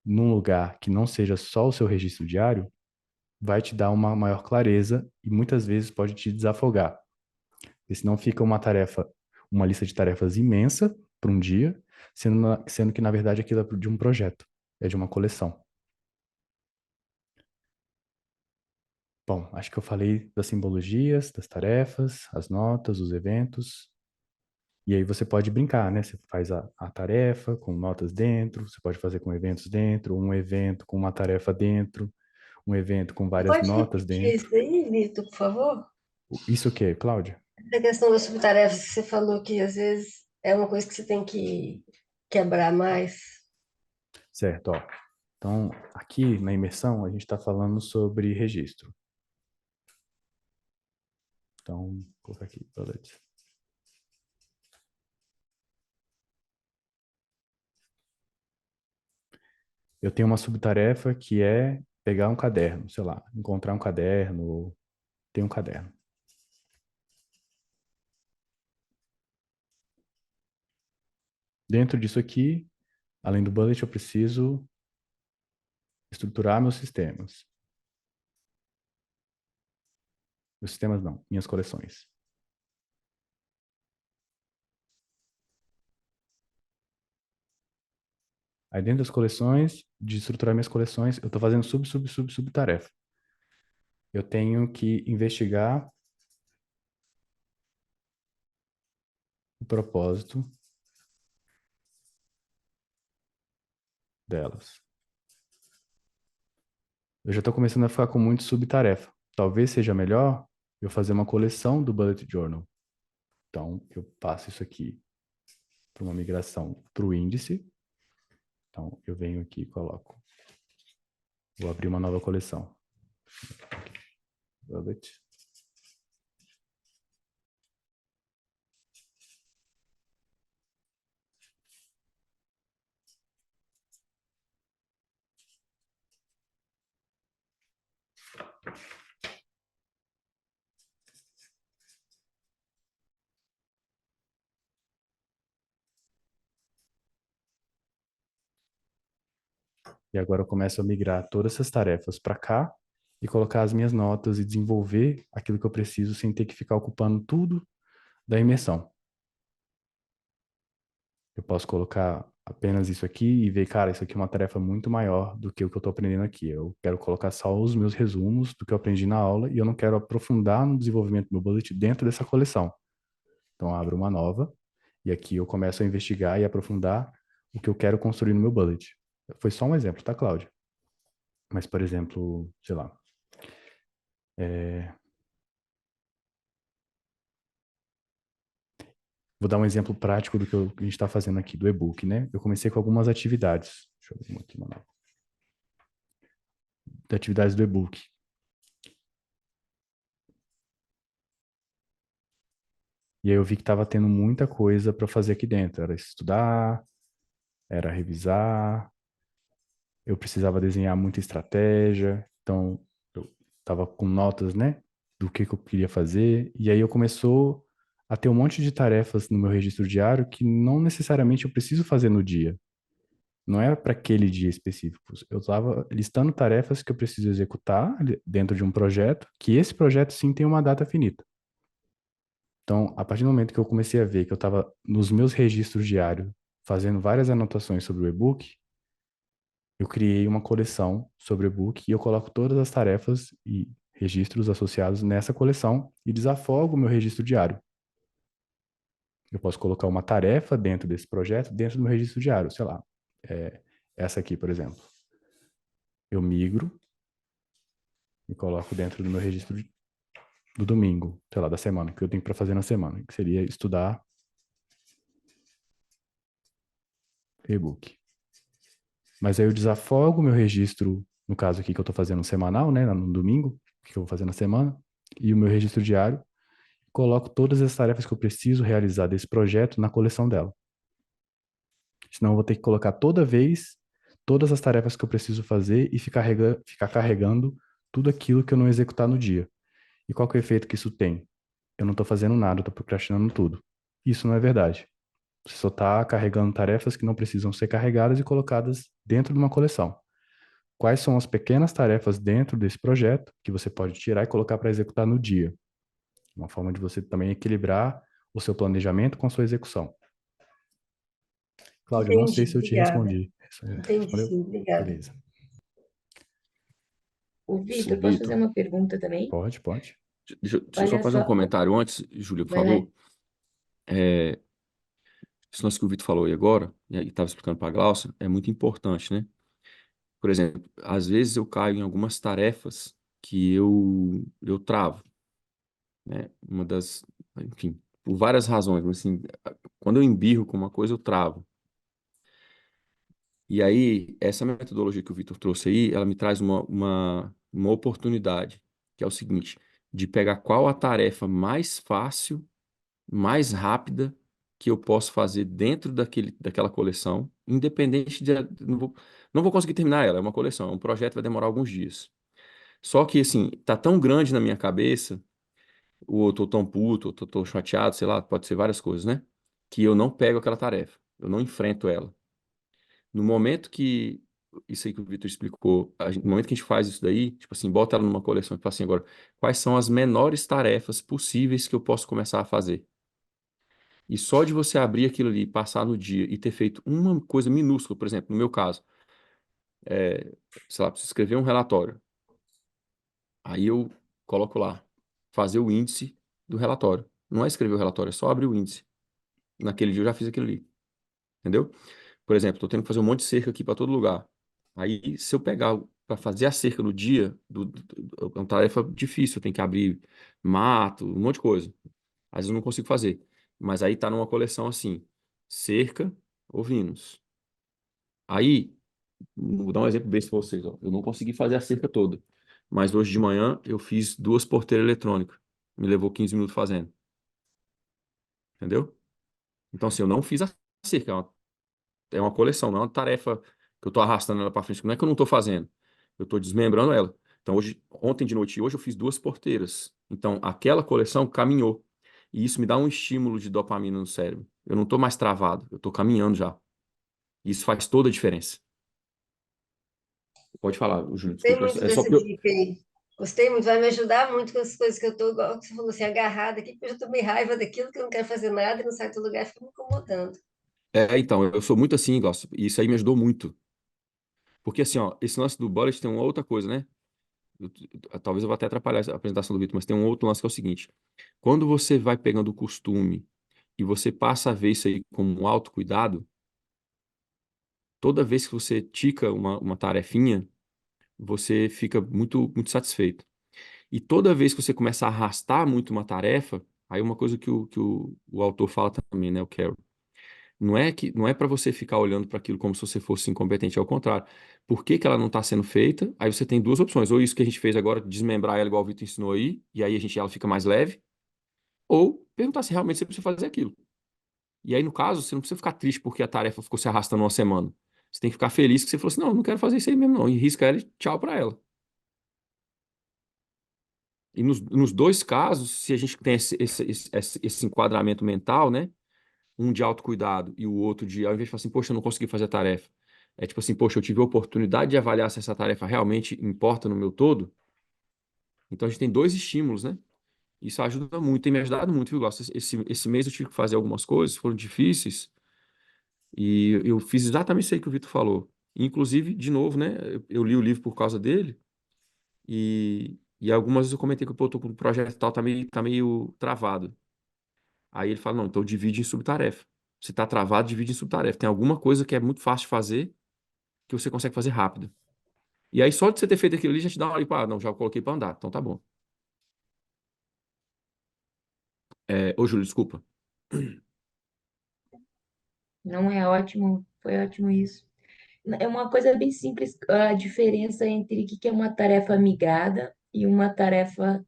num lugar que não seja só o seu registro diário vai te dar uma maior clareza e muitas vezes pode te desafogar. Porque senão fica uma tarefa, uma lista de tarefas imensa para um dia, sendo que na verdade aquilo é de um projeto, é de uma coleção. Bom, acho que eu falei das simbologias, das tarefas, as notas, os eventos. E aí você pode brincar, né? Você faz a tarefa com notas dentro, você pode fazer com eventos dentro, um evento com uma tarefa dentro, um evento com Você várias pode notas repetir dentro. isso aí, Vitor, por favor? Isso o quê, Cláudia? A questão das subtarefas que você falou que às vezes é uma coisa que você tem que quebrar mais. Certo, ó. Então, aqui na imersão, a gente está falando sobre registro. Então, vou colocar aqui, bullet. Eu tenho uma subtarefa que é pegar um caderno, sei lá, encontrar um caderno, ou ter um caderno. Dentro disso aqui, além do bullet, eu preciso estruturar meus sistemas. Meus sistemas não, minhas coleções. Aí dentro das coleções, de estruturar minhas coleções, eu estou fazendo subtarefa. Eu tenho que investigar o propósito delas. Eu já estou começando a ficar com muito subtarefa. Talvez seja melhor eu fazer uma coleção do Bullet Journal. Então, eu passo isso aqui para uma migração para o índice. Então, eu venho aqui e coloco. Vou abrir uma nova coleção. Bullet. E agora eu começo a migrar todas essas tarefas para cá e colocar as minhas notas e desenvolver aquilo que eu preciso sem ter que ficar ocupando tudo da imersão. Eu posso colocar apenas isso aqui e ver, cara, isso aqui é uma tarefa muito maior do que o que eu estou aprendendo aqui. Eu quero colocar só os meus resumos do que eu aprendi na aula e eu não quero aprofundar no desenvolvimento do meu bullet dentro dessa coleção. Então, eu abro uma nova e aqui eu começo a investigar e aprofundar o que eu quero construir no meu bullet. Foi só um exemplo, tá, Cláudia? Mas, por exemplo, sei lá, vou dar um exemplo prático do que a gente está fazendo aqui, do e-book, né? Eu comecei com algumas atividades. Deixa eu ver uma aqui, mano. De atividades do e-book. E aí eu vi que estava tendo muita coisa para fazer aqui dentro. Era estudar, era revisar, eu precisava desenhar muita estratégia. Então, eu estava com notas, né? Do que eu queria fazer. E aí eu começou a ter um monte de tarefas no meu registro diário que não necessariamente eu preciso fazer no dia. Não era para aquele dia específico. Eu estava listando tarefas que eu preciso executar dentro de um projeto, que esse projeto sim tem uma data finita. Então, a partir do momento que eu comecei a ver que eu estava nos meus registros diários fazendo várias anotações sobre o e-book, eu criei uma coleção sobre o e-book e eu coloco todas as tarefas e registros associados nessa coleção e desafogo o meu registro diário. Eu posso colocar uma tarefa dentro desse projeto, dentro do meu registro diário, sei lá, essa aqui, por exemplo. Eu migro e coloco dentro do meu registro do domingo, sei lá, da semana, que eu tenho para fazer na semana, que seria estudar e-book. Mas aí eu desafogo o meu registro, no caso aqui que eu estou fazendo semanal, né, no domingo, que eu vou fazer na semana, e o meu registro diário, coloco todas as tarefas que eu preciso realizar desse projeto na coleção dela. Senão eu vou ter que colocar toda vez todas as tarefas que eu preciso fazer e ficar carregando tudo aquilo que eu não executar no dia. E qual que é o efeito que isso tem? Eu não estou fazendo nada, eu estou procrastinando tudo. Isso não é verdade. Você só está carregando tarefas que não precisam ser carregadas e colocadas dentro de uma coleção. Quais são as pequenas tarefas dentro desse projeto que você pode tirar e colocar para executar no dia? Uma forma de você também equilibrar o seu planejamento com a sua execução. Cláudio, não sei Entendi, se eu te obrigada. respondi. Entendi, Respondeu? sim, obrigada. Beleza. O Ô, Vitor, posso fazer Vitor, uma pergunta também? Pode, pode. deixa eu só Olha fazer um só, comentário antes, Júlia, por vai lá. favor. É, esse lance que o Vitor falou aí agora, e estava explicando para a Glaucia, é muito importante, né? Por exemplo, às vezes eu caio em algumas tarefas que eu travo, né? Enfim, por várias razões, mas assim, quando eu embirro com uma coisa, eu travo. E aí, essa metodologia que o Vitor trouxe aí, ela me traz uma oportunidade, que é o seguinte, de pegar qual a tarefa mais fácil, mais rápida que eu posso fazer dentro daquela coleção, independente de... Não vou conseguir terminar ela, é uma coleção, é um projeto, vai demorar alguns dias. Só que, assim, tá tão grande na minha cabeça, ou eu tô tão puto, ou tô chateado, sei lá, pode ser várias coisas, né? Que eu não pego aquela tarefa, eu não enfrento ela. No momento que, isso aí que o Vitor explicou, no momento que a gente faz isso daí, tipo assim, bota ela numa coleção e fala assim, agora, quais são as menores tarefas possíveis que eu posso começar a fazer? E só de você abrir aquilo ali, passar no dia e ter feito uma coisa minúscula, por exemplo, no meu caso, sei lá, preciso escrever um relatório. Aí eu coloco lá, fazer o índice do relatório. Não é escrever o relatório, é só abrir o índice. Naquele dia eu já fiz aquilo ali, entendeu? Por exemplo, estou tendo que fazer um monte de cerca aqui para todo lugar. Aí, se eu pegar para fazer a cerca no dia, é uma tarefa difícil, eu tenho que abrir mato, um monte de coisa. Às vezes eu não consigo fazer. Mas aí tá numa coleção assim, cerca, ovinos. Aí, vou dar um exemplo bem para vocês, ó. Eu não consegui fazer a cerca toda. Mas hoje de manhã eu fiz 2 porteiras eletrônicas. Me levou 15 minutos fazendo. Entendeu? Então, assim, eu não fiz a cerca. É uma coleção, não é uma tarefa que eu estou arrastando ela para frente. Não é que eu não estou fazendo. Eu estou desmembrando ela. Então, ontem de noite e hoje eu fiz 2 porteiras. Então, aquela coleção caminhou. E isso me dá um estímulo de dopamina no cérebro. Eu não estou mais travado, eu estou caminhando já. Isso faz toda a diferença. Pode falar, Júlio, Gostei desculpa. muito É só dessa porque eu... dica aí. Gostei muito, vai me ajudar muito com as coisas que eu estou, igual que você falou assim, agarrada aqui, porque eu já tomei raiva daquilo que eu não quero fazer nada e não sai do lugar, fica me incomodando. Então, eu sou muito assim, Glaucio, e isso aí me ajudou muito. Porque assim, ó, esse lance do bullet tem uma outra coisa, né? Talvez eu vá até atrapalhar a apresentação do Vitor, mas tem um outro lance que é o seguinte. Quando você vai pegando o costume e você passa a ver isso aí como um autocuidado, toda vez que você tica uma tarefinha, você fica muito, muito satisfeito. E toda vez que você começa a arrastar muito uma tarefa, aí uma coisa que o autor fala também, né, o Carroll, não é para você ficar olhando para aquilo como se você fosse incompetente, ao contrário. Por que que ela não está sendo feita? Aí você tem duas opções, ou isso que a gente fez agora, desmembrar ela igual o Vitor ensinou aí, e aí ela fica mais leve, ou perguntar se realmente você precisa fazer aquilo. E aí, no caso, você não precisa ficar triste porque a tarefa ficou se arrastando uma semana. Você tem que ficar feliz que você falou assim, não, eu não quero fazer isso aí mesmo não, e risca ela e tchau para ela. E nos dois casos, se a gente tem esse enquadramento mental, né? Um de autocuidado e o outro de, ao invés de falar assim, poxa, eu não consegui fazer a tarefa. É tipo assim, poxa, eu tive a oportunidade de avaliar se essa tarefa realmente importa no meu todo. Então a gente tem dois estímulos, né? Isso ajuda muito, tem me ajudado muito, viu, Glaucio? Esse mês eu tive que fazer algumas coisas, foram difíceis, e eu fiz exatamente isso aí que o Vitor falou. Inclusive, de novo, né? Eu li o livro por causa dele, e algumas vezes eu comentei que, pô, eu tô com um projeto e tal, tá meio travado. Aí ele fala, não, então divide em subtarefa. Se tá travado, divide em subtarefa. Tem alguma coisa que é muito fácil de fazer, que você consegue fazer rápido. E aí, só de você ter feito aquilo ali, já te dá uma, tipo, ah, não, já coloquei pra andar, então tá bom. Ô, Júlio, desculpa. Não é ótimo, foi ótimo isso. É uma coisa bem simples, a diferença entre o que é uma tarefa migrada e uma tarefa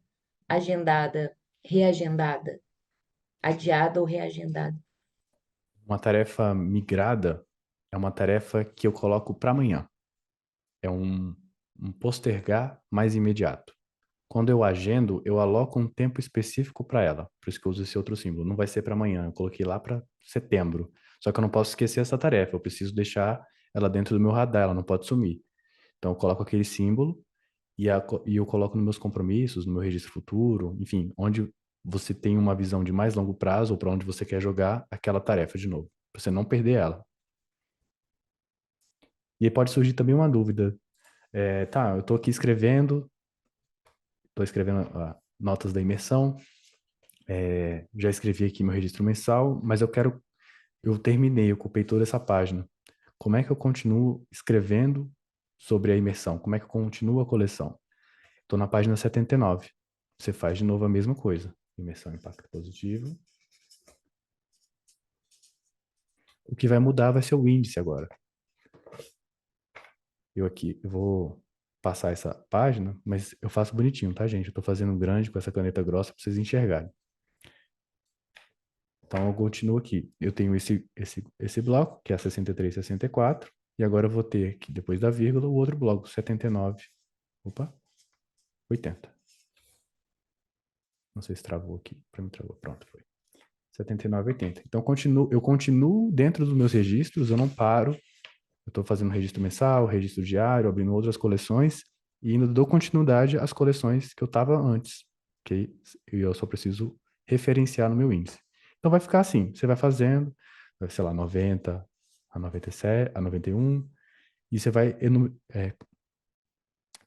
agendada, reagendada, adiada ou reagendada. Uma tarefa migrada é uma tarefa que eu coloco para amanhã. É um postergar mais imediato. Quando eu agendo, eu aloco um tempo específico para ela. Por isso que eu uso esse outro símbolo. Não vai ser para amanhã, eu coloquei lá para setembro. Só que eu não posso esquecer essa tarefa, eu preciso deixar ela dentro do meu radar, ela não pode sumir. Então eu coloco aquele símbolo e eu coloco nos meus compromissos, no meu registro futuro, enfim, onde você tem uma visão de mais longo prazo ou para onde você quer jogar aquela tarefa de novo, para você não perder ela. E aí pode surgir também uma dúvida. Tá, eu estou aqui estou escrevendo notas da imersão, já escrevi aqui meu registro mensal, mas eu terminei, eu ocupei toda essa página. Como é que eu continuo escrevendo sobre a imersão? Como é que eu continuo a coleção? Estou na página 79. Você faz de novo a mesma coisa. Imersão, impacto positivo. O que vai mudar vai ser o índice agora. Eu vou passar essa página, mas eu faço bonitinho, tá, gente? Eu estou fazendo grande com essa caneta grossa para vocês enxergarem. Então, eu continuo aqui. Eu tenho esse bloco, que é 63, 64. E agora eu vou ter aqui, depois da vírgula, o outro bloco, 79. Opa, 80. Não sei se travou aqui. Para mim travou. Pronto, foi. 79, 80. Então, eu continuo dentro dos meus registros, eu não paro. Eu estou fazendo registro mensal, registro diário, abrindo outras coleções e ainda dou continuidade às coleções que eu estava antes, que eu só preciso referenciar no meu índice. Então vai ficar assim, você vai fazendo, sei lá, 90, a 97, a 91, e você vai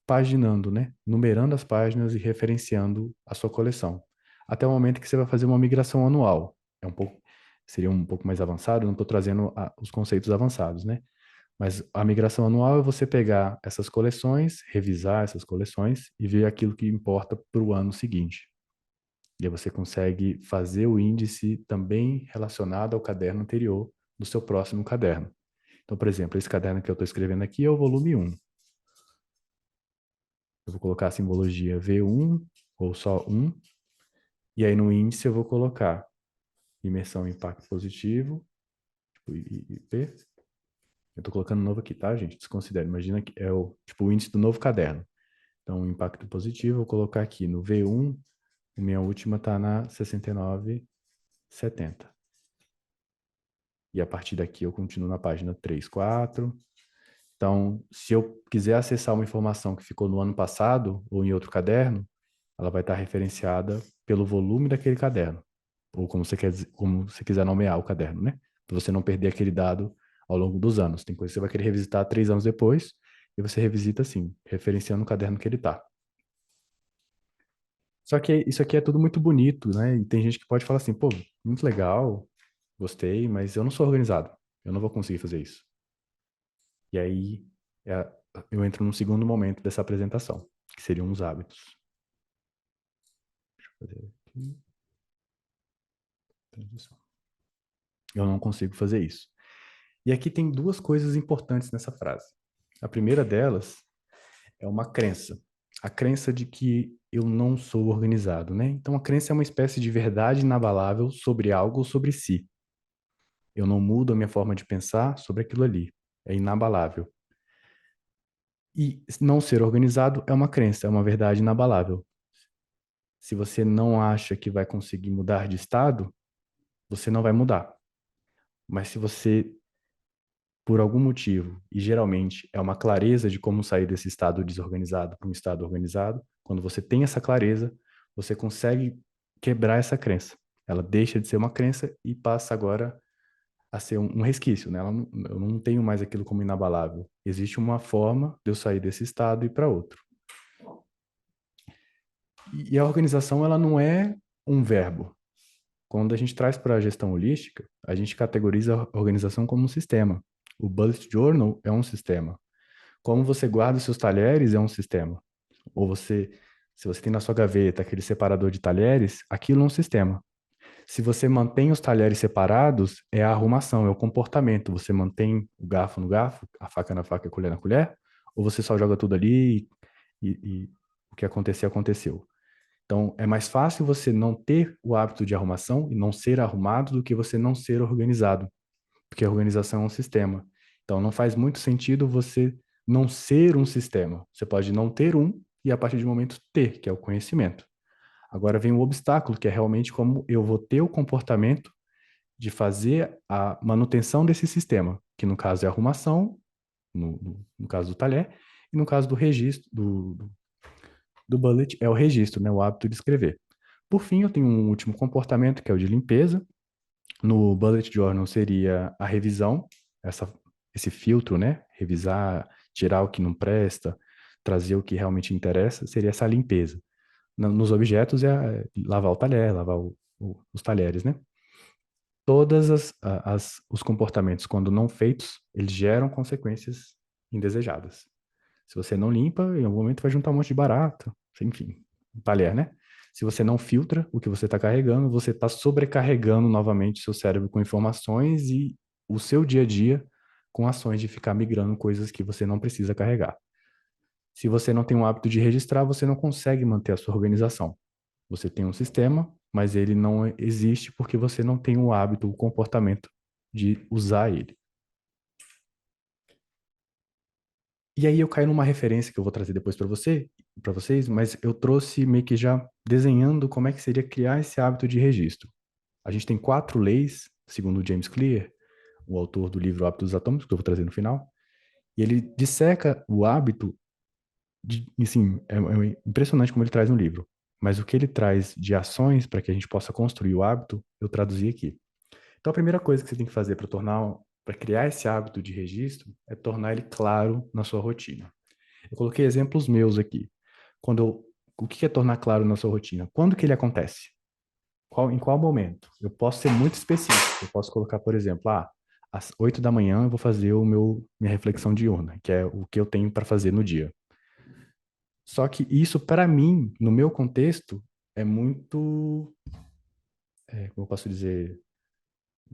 paginando, né? Numerando as páginas e referenciando a sua coleção. Até o momento que você vai fazer uma migração anual. Seria um pouco mais avançado, não estou trazendo os conceitos avançados, né? Mas a migração anual é você pegar essas coleções, revisar essas coleções e ver aquilo que importa para o ano seguinte. E aí você consegue fazer o índice também relacionado ao caderno anterior do seu próximo caderno. Então, por exemplo, esse caderno que eu estou escrevendo aqui é o volume 1. Eu vou colocar a simbologia V1 ou só 1. E aí no índice eu vou colocar imersão impacto positivo, tipo IP. Eu estou colocando novo aqui, tá, gente? Desconsidere. Imagina que é o índice do novo caderno. Então, o impacto positivo, eu vou colocar aqui no V1, a minha última está na 69,70. E a partir daqui eu continuo na página 3, 4. Então, se eu quiser acessar uma informação que ficou no ano passado ou em outro caderno, ela vai estar referenciada pelo volume daquele caderno. Ou como você quiser nomear o caderno, né? Para você não perder aquele dado ao longo dos anos. Tem coisa que você vai querer revisitar 3 anos depois, e você revisita assim, referenciando o caderno que ele está. Só que isso aqui é tudo muito bonito, né? E tem gente que pode falar assim, pô, muito legal, gostei, mas eu não sou organizado. Eu não vou conseguir fazer isso. E aí eu entro num segundo momento dessa apresentação, que seriam os hábitos. Deixa eu fazer aqui. Transição. Eu não consigo fazer isso. E aqui tem duas coisas importantes nessa frase. A primeira delas é uma crença. A crença de que eu não sou organizado, né? Então, a crença é uma espécie de verdade inabalável sobre algo ou sobre si. Eu não mudo a minha forma de pensar sobre aquilo ali. É inabalável. E não ser organizado é uma crença, é uma verdade inabalável. Se você não acha que vai conseguir mudar de estado, você não vai mudar. Mas se você, por algum motivo, e geralmente é uma clareza de como sair desse estado desorganizado para um estado organizado, quando você tem essa clareza, você consegue quebrar essa crença. Ela deixa de ser uma crença e passa agora a ser um resquício, né? Eu não tenho mais aquilo como inabalável. Existe uma forma de eu sair desse estado e ir para outro. E a organização, ela não é um verbo. Quando a gente traz para a gestão holística, a gente categoriza a organização como um sistema. O Bullet Journal é um sistema. Como você guarda os seus talheres é um sistema. Ou você, se você tem na sua gaveta aquele separador de talheres, aquilo é um sistema. Se você mantém os talheres separados, é a arrumação, é o comportamento. Você mantém o garfo no garfo, a faca na faca, a colher na colher, ou você só joga tudo ali e o que acontecer, aconteceu. Então, é mais fácil você não ter o hábito de arrumação e não ser arrumado do que você não ser organizado, porque a organização é um sistema. Então, não faz muito sentido você não ser um sistema. Você pode não ter um e, a partir de um momento, ter, que é o conhecimento. Agora vem o obstáculo, que é realmente como eu vou ter o comportamento de fazer a manutenção desse sistema, que no caso é a arrumação, no caso do talher, e no caso do registro, do bullet, é o registro, né, o hábito de escrever. Por fim, eu tenho um último comportamento, que é o de limpeza. No bullet journal seria a revisão, esse filtro, né, revisar, tirar o que não presta, trazer o que realmente interessa, seria essa limpeza. Nos objetos é lavar o talher, lavar os talheres, né? Todas os comportamentos, quando não feitos, eles geram consequências indesejadas. Se você não limpa, em algum momento vai juntar um monte de barata, enfim, um talher, né? Se você não filtra o que você está carregando, você está sobrecarregando novamente seu cérebro com informações e o seu dia a dia com ações de ficar migrando coisas que você não precisa carregar. Se você não tem o hábito de registrar, você não consegue manter a sua organização. Você tem um sistema, mas ele não existe porque você não tem o hábito, o comportamento de usar ele. E aí eu caio numa referência que eu vou trazer depois para vocês, mas eu trouxe meio que já desenhando como é que seria criar esse hábito de registro. A gente tem 4 leis, segundo o James Clear, o autor do livro Hábitos Atômicos, que eu vou trazer no final, e ele disseca o hábito assim, é impressionante como ele traz no livro. Mas o que ele traz de ações para que a gente possa construir o hábito, eu traduzi aqui. Então, a primeira coisa que você tem que fazer para criar esse hábito de registro é tornar ele claro na sua rotina. Eu coloquei exemplos meus aqui. O que é tornar claro na sua rotina? Quando que ele acontece? Em qual momento? Eu posso ser muito específico. Eu posso colocar, por exemplo, às 8 da manhã eu vou fazer minha reflexão diurna, que é o que eu tenho para fazer no dia. Só que isso, para mim, no meu contexto, é muito, como eu posso dizer,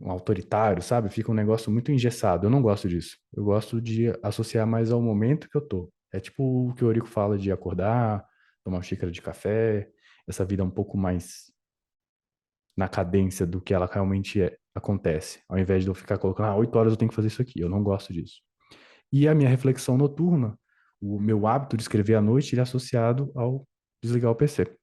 um autoritário, sabe? Fica um negócio muito engessado. Eu não gosto disso. Eu gosto de associar mais ao momento que eu tô. É tipo o que o Eurico fala de acordar, tomar uma xícara de café, essa vida um pouco mais na cadência do que ela realmente acontece. Ao invés de eu ficar colocando, 8 horas eu tenho que fazer isso aqui. Eu não gosto disso. E a minha reflexão noturna, o meu hábito de escrever à noite, ele é associado ao desligar o PC.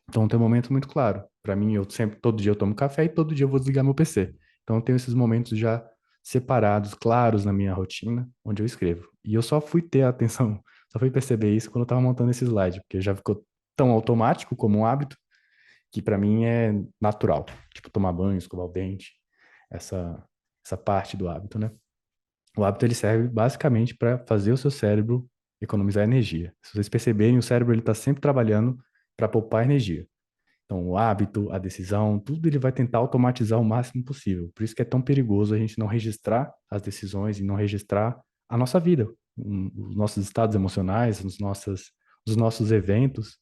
Então tem um momento muito claro. Para mim, todo dia eu tomo café e todo dia eu vou desligar meu PC. Então eu tenho esses momentos já separados, claros na minha rotina, onde eu escrevo. E eu só fui ter atenção, só fui perceber isso quando eu estava montando esse slide, porque já ficou tão automático como um hábito, que para mim é natural. Tipo, tomar banho, escovar o dente, essa parte do hábito, né? O hábito ele serve basicamente para fazer o seu cérebro economizar energia. Se vocês perceberem, o cérebro ele está sempre trabalhando para poupar energia. Então, o hábito, a decisão, tudo ele vai tentar automatizar o máximo possível. Por isso que é tão perigoso a gente não registrar as decisões e não registrar a nossa vida, os nossos estados emocionais, os nossos eventos.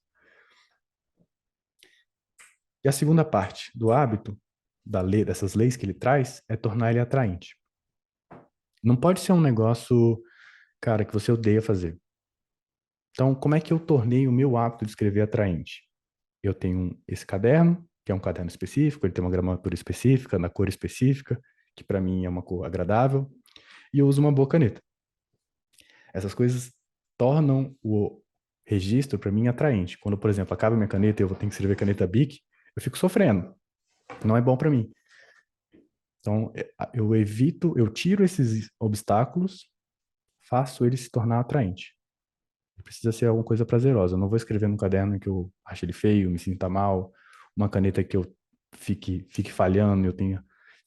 E a segunda parte do hábito, dessas leis que ele traz, é tornar ele atraente. Não pode ser um negócio, cara, que você odeia fazer. Então, como é que eu tornei o meu hábito de escrever atraente? Eu tenho esse caderno, que é um caderno específico, ele tem uma gramatura específica, na cor específica, que para mim é uma cor agradável, e eu uso uma boa caneta. Essas coisas tornam o registro para mim atraente. Quando, por exemplo, acaba minha caneta e eu vou ter que escrever caneta Bic, eu fico sofrendo. Não é bom para mim. Então, eu tiro esses obstáculos, faço ele se tornar atraente. Precisa ser alguma coisa prazerosa. Eu não vou escrever no caderno que eu acho ele feio, me sinta mal, uma caneta que eu fique falhando,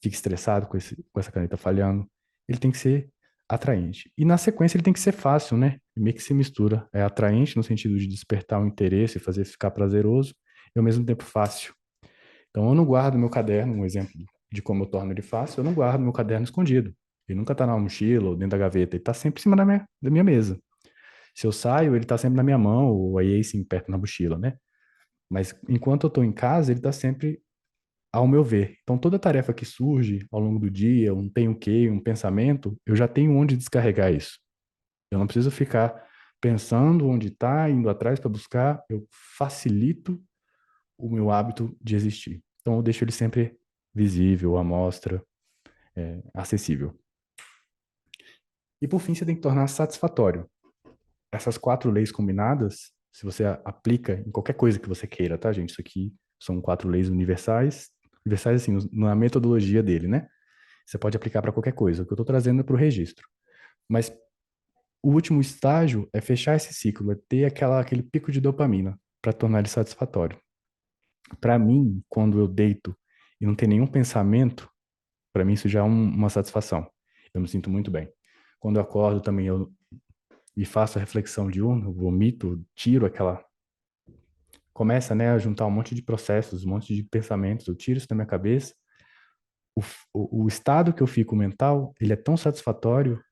fique estressado com essa caneta falhando. Ele tem que ser atraente. E na sequência ele tem que ser fácil, né? Meio que se mistura. É atraente no sentido de despertar o interesse, fazer ficar prazeroso, e ao mesmo tempo fácil. Então eu não guardo meu caderno, um exemplo de como eu torno ele fácil, eu não guardo meu caderno escondido. Ele nunca está na mochila ou dentro da gaveta, ele está sempre em cima da minha mesa. Se eu saio, ele está sempre na minha mão, ou aí sim, perto na mochila, né? Mas enquanto eu estou em casa, ele está sempre ao meu ver. Então, toda tarefa que surge ao longo do dia, um tem o quê, um pensamento, eu já tenho onde descarregar isso. Eu não preciso ficar pensando onde está, indo atrás para buscar, eu facilito o meu hábito de existir. Então, eu deixo ele sempre visível, à mostra, acessível. E, por fim, você tem que tornar satisfatório. Essas 4 leis combinadas, se você aplica em qualquer coisa que você queira, tá, gente? Isso aqui são 4 leis universais, universais assim, na metodologia dele, né? Você pode aplicar para qualquer coisa. O que eu estou trazendo é para o registro. Mas o último estágio é fechar esse ciclo, é ter aquele pico de dopamina para tornar ele satisfatório. Para mim, quando eu deito e não tem nenhum pensamento, para mim isso já é uma satisfação. Eu me sinto muito bem. Quando eu acordo também e faço a reflexão diurna, eu vomito, tiro aquela. Começa, né, a juntar um monte de processos, um monte de pensamentos, eu tiro isso da minha cabeça. O estado que eu fico mental, ele é tão satisfatório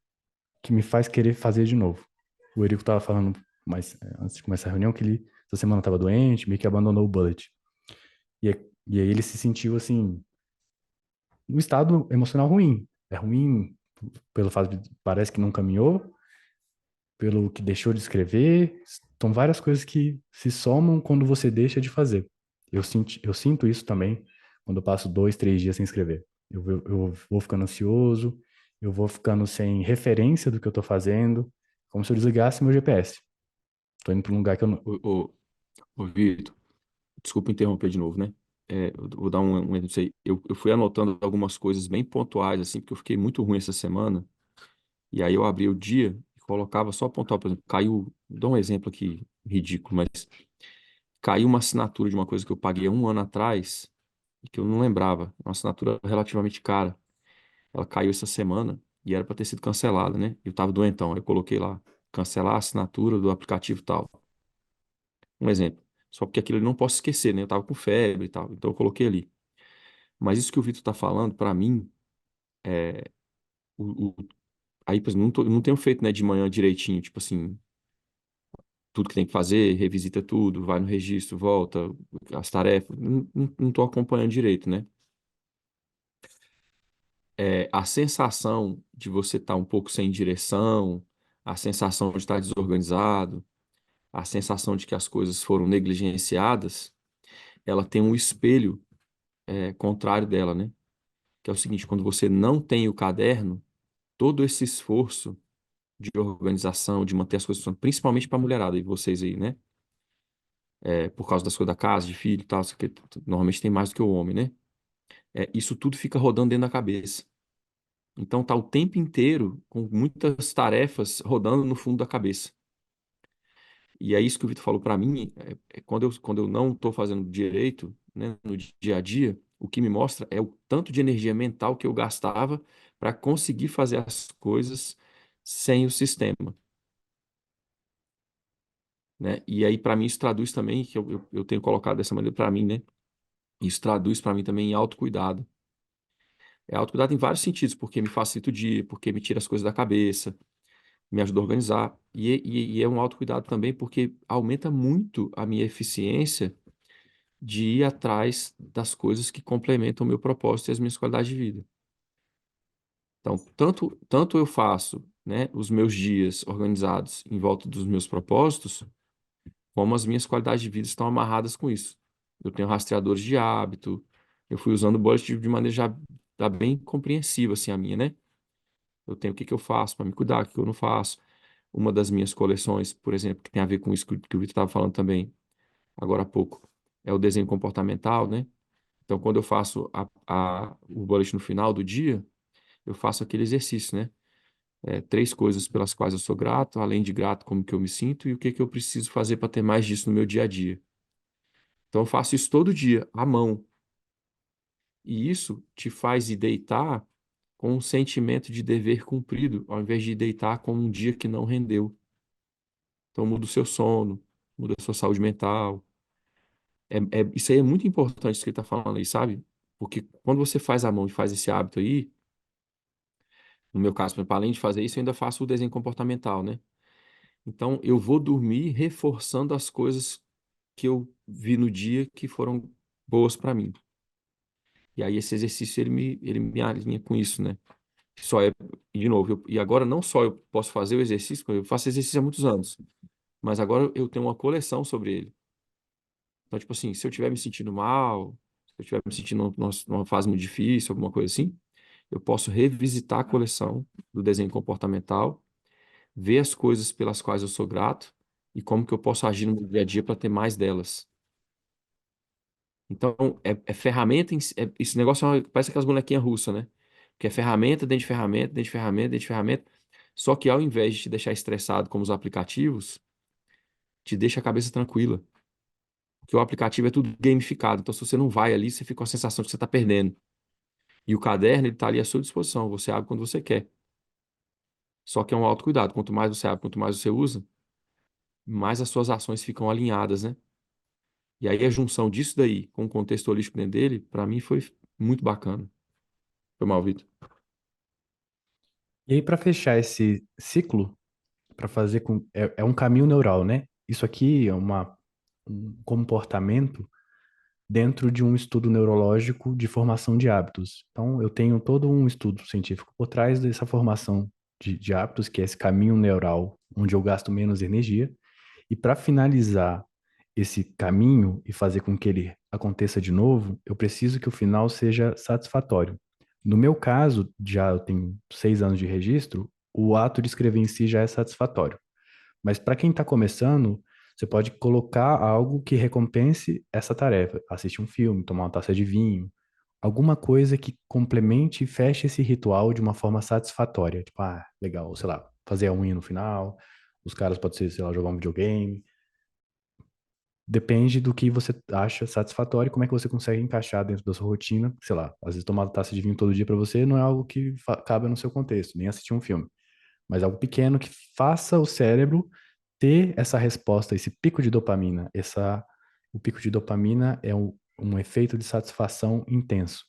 que me faz querer fazer de novo. O Eurico estava falando antes de começar a reunião que ele essa semana estava doente, meio que abandonou o bullet. E aí ele se sentiu assim, num estado emocional ruim. É ruim pelo fato de parece que não caminhou, pelo que deixou de escrever. São várias coisas que se somam quando você deixa de fazer. Eu sinto isso também quando eu passo 2, 3 dias sem escrever. Eu vou ficando ansioso, eu vou ficando sem referência do que eu estou fazendo, como se eu desligasse meu GPS. Estou indo para um lugar que eu não. Ô, Vitor, desculpa interromper de novo, né? Eu vou dar um exemplo disso aí. Eu fui anotando algumas coisas bem pontuais, assim, porque eu fiquei muito ruim essa semana. E aí eu abri o dia e colocava só pontual, por exemplo, caiu, dou um exemplo aqui ridículo, mas caiu uma assinatura de uma coisa que eu paguei há um ano atrás e que eu não lembrava. Uma assinatura relativamente cara. Ela caiu essa semana e era para ter sido cancelada, né? Eu tava doentão, aí eu coloquei lá, cancelar a assinatura do aplicativo tal. Um exemplo. Só porque aquilo eu não posso esquecer, né? Eu tava com febre e tal, então eu coloquei ali. Mas isso que o Vitor tá falando, para mim, o, o- aí, por exemplo, não tenho feito, né, de manhã direitinho, tipo assim, tudo que tem que fazer, revisita tudo, vai no registro, volta, as tarefas, não tô acompanhando direito, né? A sensação de você estar um pouco sem direção, a sensação de estar desorganizado, a sensação de que as coisas foram negligenciadas, ela tem um espelho, contrário dela, né? Que é o seguinte, quando você não tem o caderno, todo esse esforço de organização, de manter as coisas funcionando, principalmente para a mulherada e vocês aí, né? Por causa das coisas da casa, de filho e tal, isso aqui, normalmente tem mais do que o homem, né? Isso tudo fica rodando dentro da cabeça. Então tá o tempo inteiro com muitas tarefas rodando no fundo da cabeça. E é isso que o Vitor falou para mim, quando eu não estou fazendo direito, né, no dia a dia, o que me mostra é o tanto de energia mental que eu gastava para conseguir fazer as coisas sem o sistema, né? E aí para mim isso traduz também, que eu tenho colocado dessa maneira para mim, né? Isso traduz para mim também em autocuidado. É autocuidado em vários sentidos, porque me facilita o dia, porque me tira as coisas da cabeça, me ajuda a organizar. E é um autocuidado também porque aumenta muito a minha eficiência de ir atrás das coisas que complementam o meu propósito e as minhas qualidades de vida. Então, tanto eu faço, né, os meus dias organizados em volta dos meus propósitos, como as minhas qualidades de vida estão amarradas com isso. Eu tenho rastreadores de hábito, eu fui usando o bullet de maneira já bem compreensiva, assim, a minha, né? Eu tenho o que que eu faço para me cuidar, o que que eu não faço. Uma das minhas coleções, por exemplo, que tem a ver com isso que o Vitor estava falando também agora há pouco, é o desenho comportamental, né? Então, quando eu faço o bullet no final do dia, eu faço aquele exercício, né? 3 coisas pelas quais eu sou grato, além de grato, como que eu me sinto e o que que eu preciso fazer para ter mais disso no meu dia a dia. Então eu faço isso todo dia, à mão. E isso te faz ir deitar com um sentimento de dever cumprido, ao invés de deitar com um dia que não rendeu. Então muda o seu sono, muda a sua saúde mental. Isso aí é muito importante isso que ele está falando aí, sabe? Porque quando você faz a mão e faz esse hábito aí, no meu caso, por exemplo, além de fazer isso, eu ainda faço o desenho comportamental, né? Então eu vou dormir reforçando as coisas que eu vi no dia que foram boas para mim. E aí esse exercício ele me alinha com isso, né? Só é, e de novo, e agora não só eu posso fazer o exercício, eu faço exercício há muitos anos, mas agora eu tenho uma coleção sobre ele. Então, tipo assim, se eu estiver me sentindo mal, se eu estiver me sentindo numa fase muito difícil, alguma coisa assim, eu posso revisitar a coleção do desenho comportamental, ver as coisas pelas quais eu sou grato e como que eu posso agir no meu dia a dia para ter mais delas. Então, é ferramenta, esse negócio parece aquelas bonequinhas russas, né? Que é ferramenta dentro de ferramenta, dentro de ferramenta, dentro de ferramenta. Só que ao invés de te deixar estressado como os aplicativos, te deixa a cabeça tranquila. Porque o aplicativo é tudo gamificado. Então, se você não vai ali, você fica com a sensação de que você está perdendo. E o caderno, ele está ali à sua disposição. Você abre quando você quer. Só que é um autocuidado. Quanto mais você abre, quanto mais você usa, mais as suas ações ficam alinhadas, né? E aí a junção disso daí com o contexto holístico dentro dele, para mim foi muito bacana. Foi mal, Vitor. E aí, para fechar esse ciclo, para fazer com. É um caminho neural, né? Isso aqui é um comportamento dentro de um estudo neurológico de formação de hábitos. Então, eu tenho todo um estudo científico por trás dessa formação de hábitos, que é esse caminho neural, onde eu gasto menos energia. E para finalizar esse caminho e fazer com que ele aconteça de novo, eu preciso que o final seja satisfatório. No meu caso, já eu tenho 6 anos de registro, o ato de escrever em si já é satisfatório. Mas para quem está começando, você pode colocar algo que recompense essa tarefa. Assistir um filme, tomar uma taça de vinho, alguma coisa que complemente e feche esse ritual de uma forma satisfatória. Tipo, legal, sei lá, fazer a unha no final. Os caras podem ser, sei lá, jogar um videogame. Depende do que você acha satisfatório e como é que você consegue encaixar dentro da sua rotina. Sei lá, às vezes tomar uma taça de vinho todo dia para você não é algo que cabe no seu contexto, nem assistir um filme. Mas algo pequeno que faça o cérebro ter essa resposta, esse pico de dopamina. O pico de dopamina é um efeito de satisfação intenso.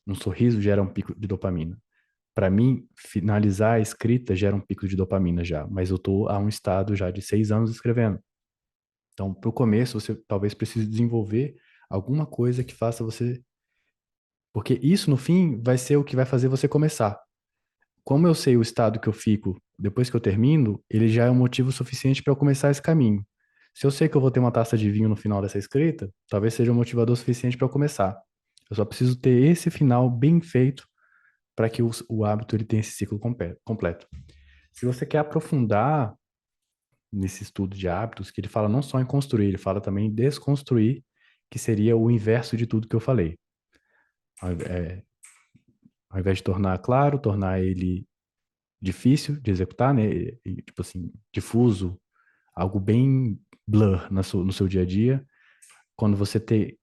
Um sorriso gera um pico de dopamina. Para mim, finalizar a escrita gera um pico de dopamina já, mas eu estou a um estado já de 6 anos escrevendo. Então, para o começo, você talvez precise desenvolver alguma coisa que faça você. Porque isso, no fim, vai ser o que vai fazer você começar. Como eu sei o estado que eu fico depois que eu termino, ele já é um motivo suficiente para eu começar esse caminho. Se eu sei que eu vou ter uma taça de vinho no final dessa escrita, talvez seja um motivador suficiente para eu começar. Eu só preciso ter esse final bem feito para que o hábito ele tenha esse ciclo completo. Se você quer aprofundar nesse estudo de hábitos, que ele fala não só em construir, ele fala também em desconstruir, que seria o inverso de tudo que eu falei. Ao invés de tornar claro, tornar ele difícil de executar, né? E, tipo assim, difuso, algo bem blur no seu dia a dia. Quando você tem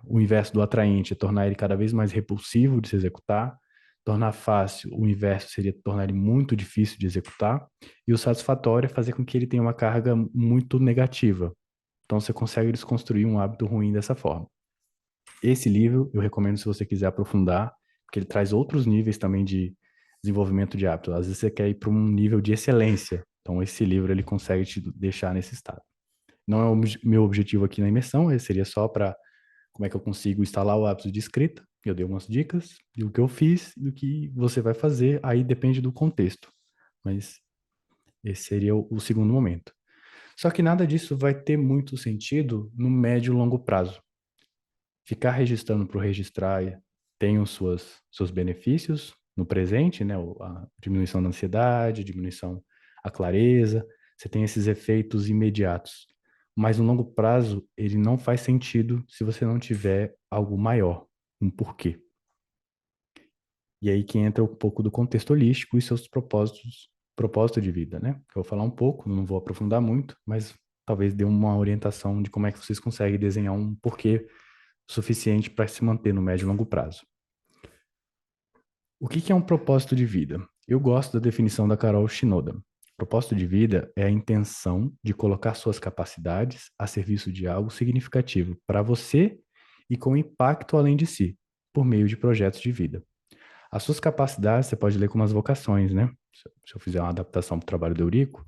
o inverso do atraente, é tornar ele cada vez mais repulsivo de se executar. Tornar fácil, o inverso seria tornar ele muito difícil de executar. E o satisfatório é fazer com que ele tenha uma carga muito negativa. Então você consegue desconstruir um hábito ruim dessa forma. Esse livro eu recomendo se você quiser aprofundar, porque ele traz outros níveis também de desenvolvimento de hábito. Às vezes você quer ir para um nível de excelência. Então esse livro ele consegue te deixar nesse estado. Não é o meu objetivo aqui na imersão, esse seria só para como é que eu consigo instalar o hábito de escrita. Eu dei algumas dicas do que eu fiz e do que você vai fazer, aí depende do contexto. Mas esse seria o segundo momento. Só que nada disso vai ter muito sentido no médio e longo prazo. Ficar registrando por registrar tem os seus benefícios no presente, né? A diminuição da ansiedade, diminuição a clareza, você tem esses efeitos imediatos. Mas no longo prazo, ele não faz sentido se você não tiver algo maior, um porquê. E aí que entra um pouco do contexto holístico e seus propósito de vida, né? Eu vou falar um pouco, não vou aprofundar muito, mas talvez dê uma orientação de como é que vocês conseguem desenhar um porquê suficiente para se manter no médio e longo prazo. O que é um propósito de vida? Eu gosto da definição da Carol Shinoda. Propósito de vida é a intenção de colocar suas capacidades a serviço de algo significativo para você e com impacto além de si, por meio de projetos de vida. As suas capacidades você pode ler como as vocações, né? Se eu fizer uma adaptação para o trabalho do Eurico,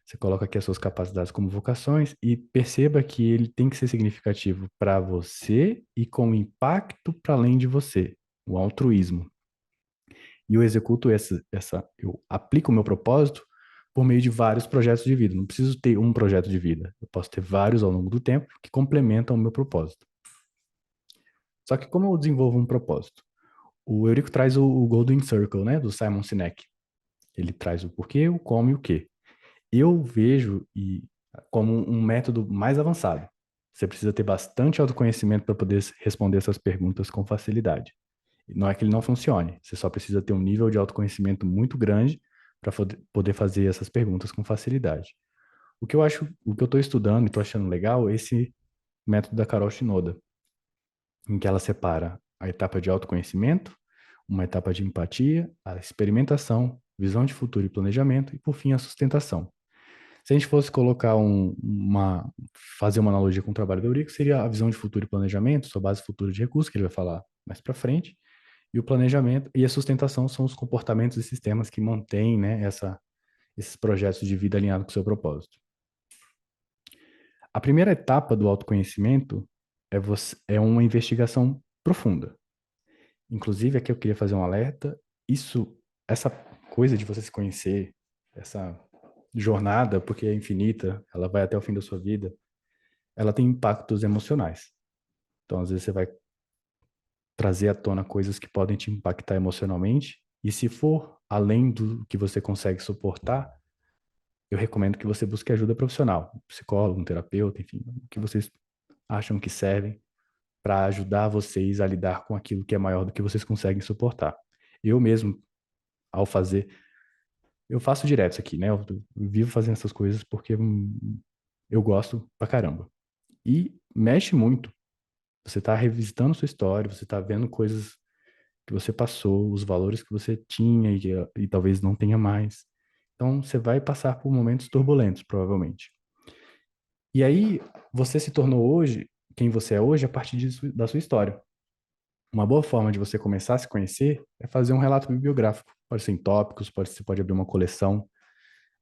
você coloca aqui as suas capacidades como vocações e perceba que ele tem que ser significativo para você e com impacto para além de você, o altruísmo. E eu executo eu aplico o meu propósito por meio de vários projetos de vida. Não preciso ter um projeto de vida. Eu posso ter vários ao longo do tempo que complementam o meu propósito. Só que como eu desenvolvo um propósito? O Eurico traz o Golden Circle, né, do Simon Sinek. Ele traz o porquê, o como e o quê. Eu vejo como um método mais avançado. Você precisa ter bastante autoconhecimento para poder responder essas perguntas com facilidade. Não é que ele não funcione, você só precisa ter um nível de autoconhecimento muito grande para poder fazer essas perguntas com facilidade. O que eu estou estudando e estou achando legal é esse método da Carol Shinoda, em que ela separa a etapa de autoconhecimento, uma etapa de empatia, a experimentação, visão de futuro e planejamento, e por fim a sustentação. Se a gente fosse colocar fazer uma analogia com o trabalho do Eurico, seria a visão de futuro e planejamento, sua base futura de recursos, que ele vai falar mais para frente, e o planejamento e a sustentação são os comportamentos e sistemas que mantêm, né, esses projetos de vida alinhados com o seu propósito. A primeira etapa do autoconhecimento é uma investigação profunda. Inclusive, aqui eu queria fazer um alerta, essa coisa de você se conhecer, essa jornada, porque é infinita, ela vai até o fim da sua vida, ela tem impactos emocionais. Então, às vezes você vai trazer à tona coisas que podem te impactar emocionalmente, e se for além do que você consegue suportar, eu recomendo que você busque ajuda profissional, um psicólogo, um terapeuta, enfim, o que vocês acham que servem para ajudar vocês a lidar com aquilo que é maior do que vocês conseguem suportar. Eu mesmo, ao fazer, eu faço direto isso aqui, né? Eu vivo fazendo essas coisas porque eu gosto pra caramba. E mexe muito. Você está revisitando sua história, você está vendo coisas que você passou, os valores que você tinha e talvez não tenha mais. Então, você vai passar por momentos turbulentos, provavelmente. E aí, você se tornou hoje quem você é hoje a partir da sua história. Uma boa forma de você começar a se conhecer é fazer um relato bibliográfico. Pode ser em tópicos, você pode abrir uma coleção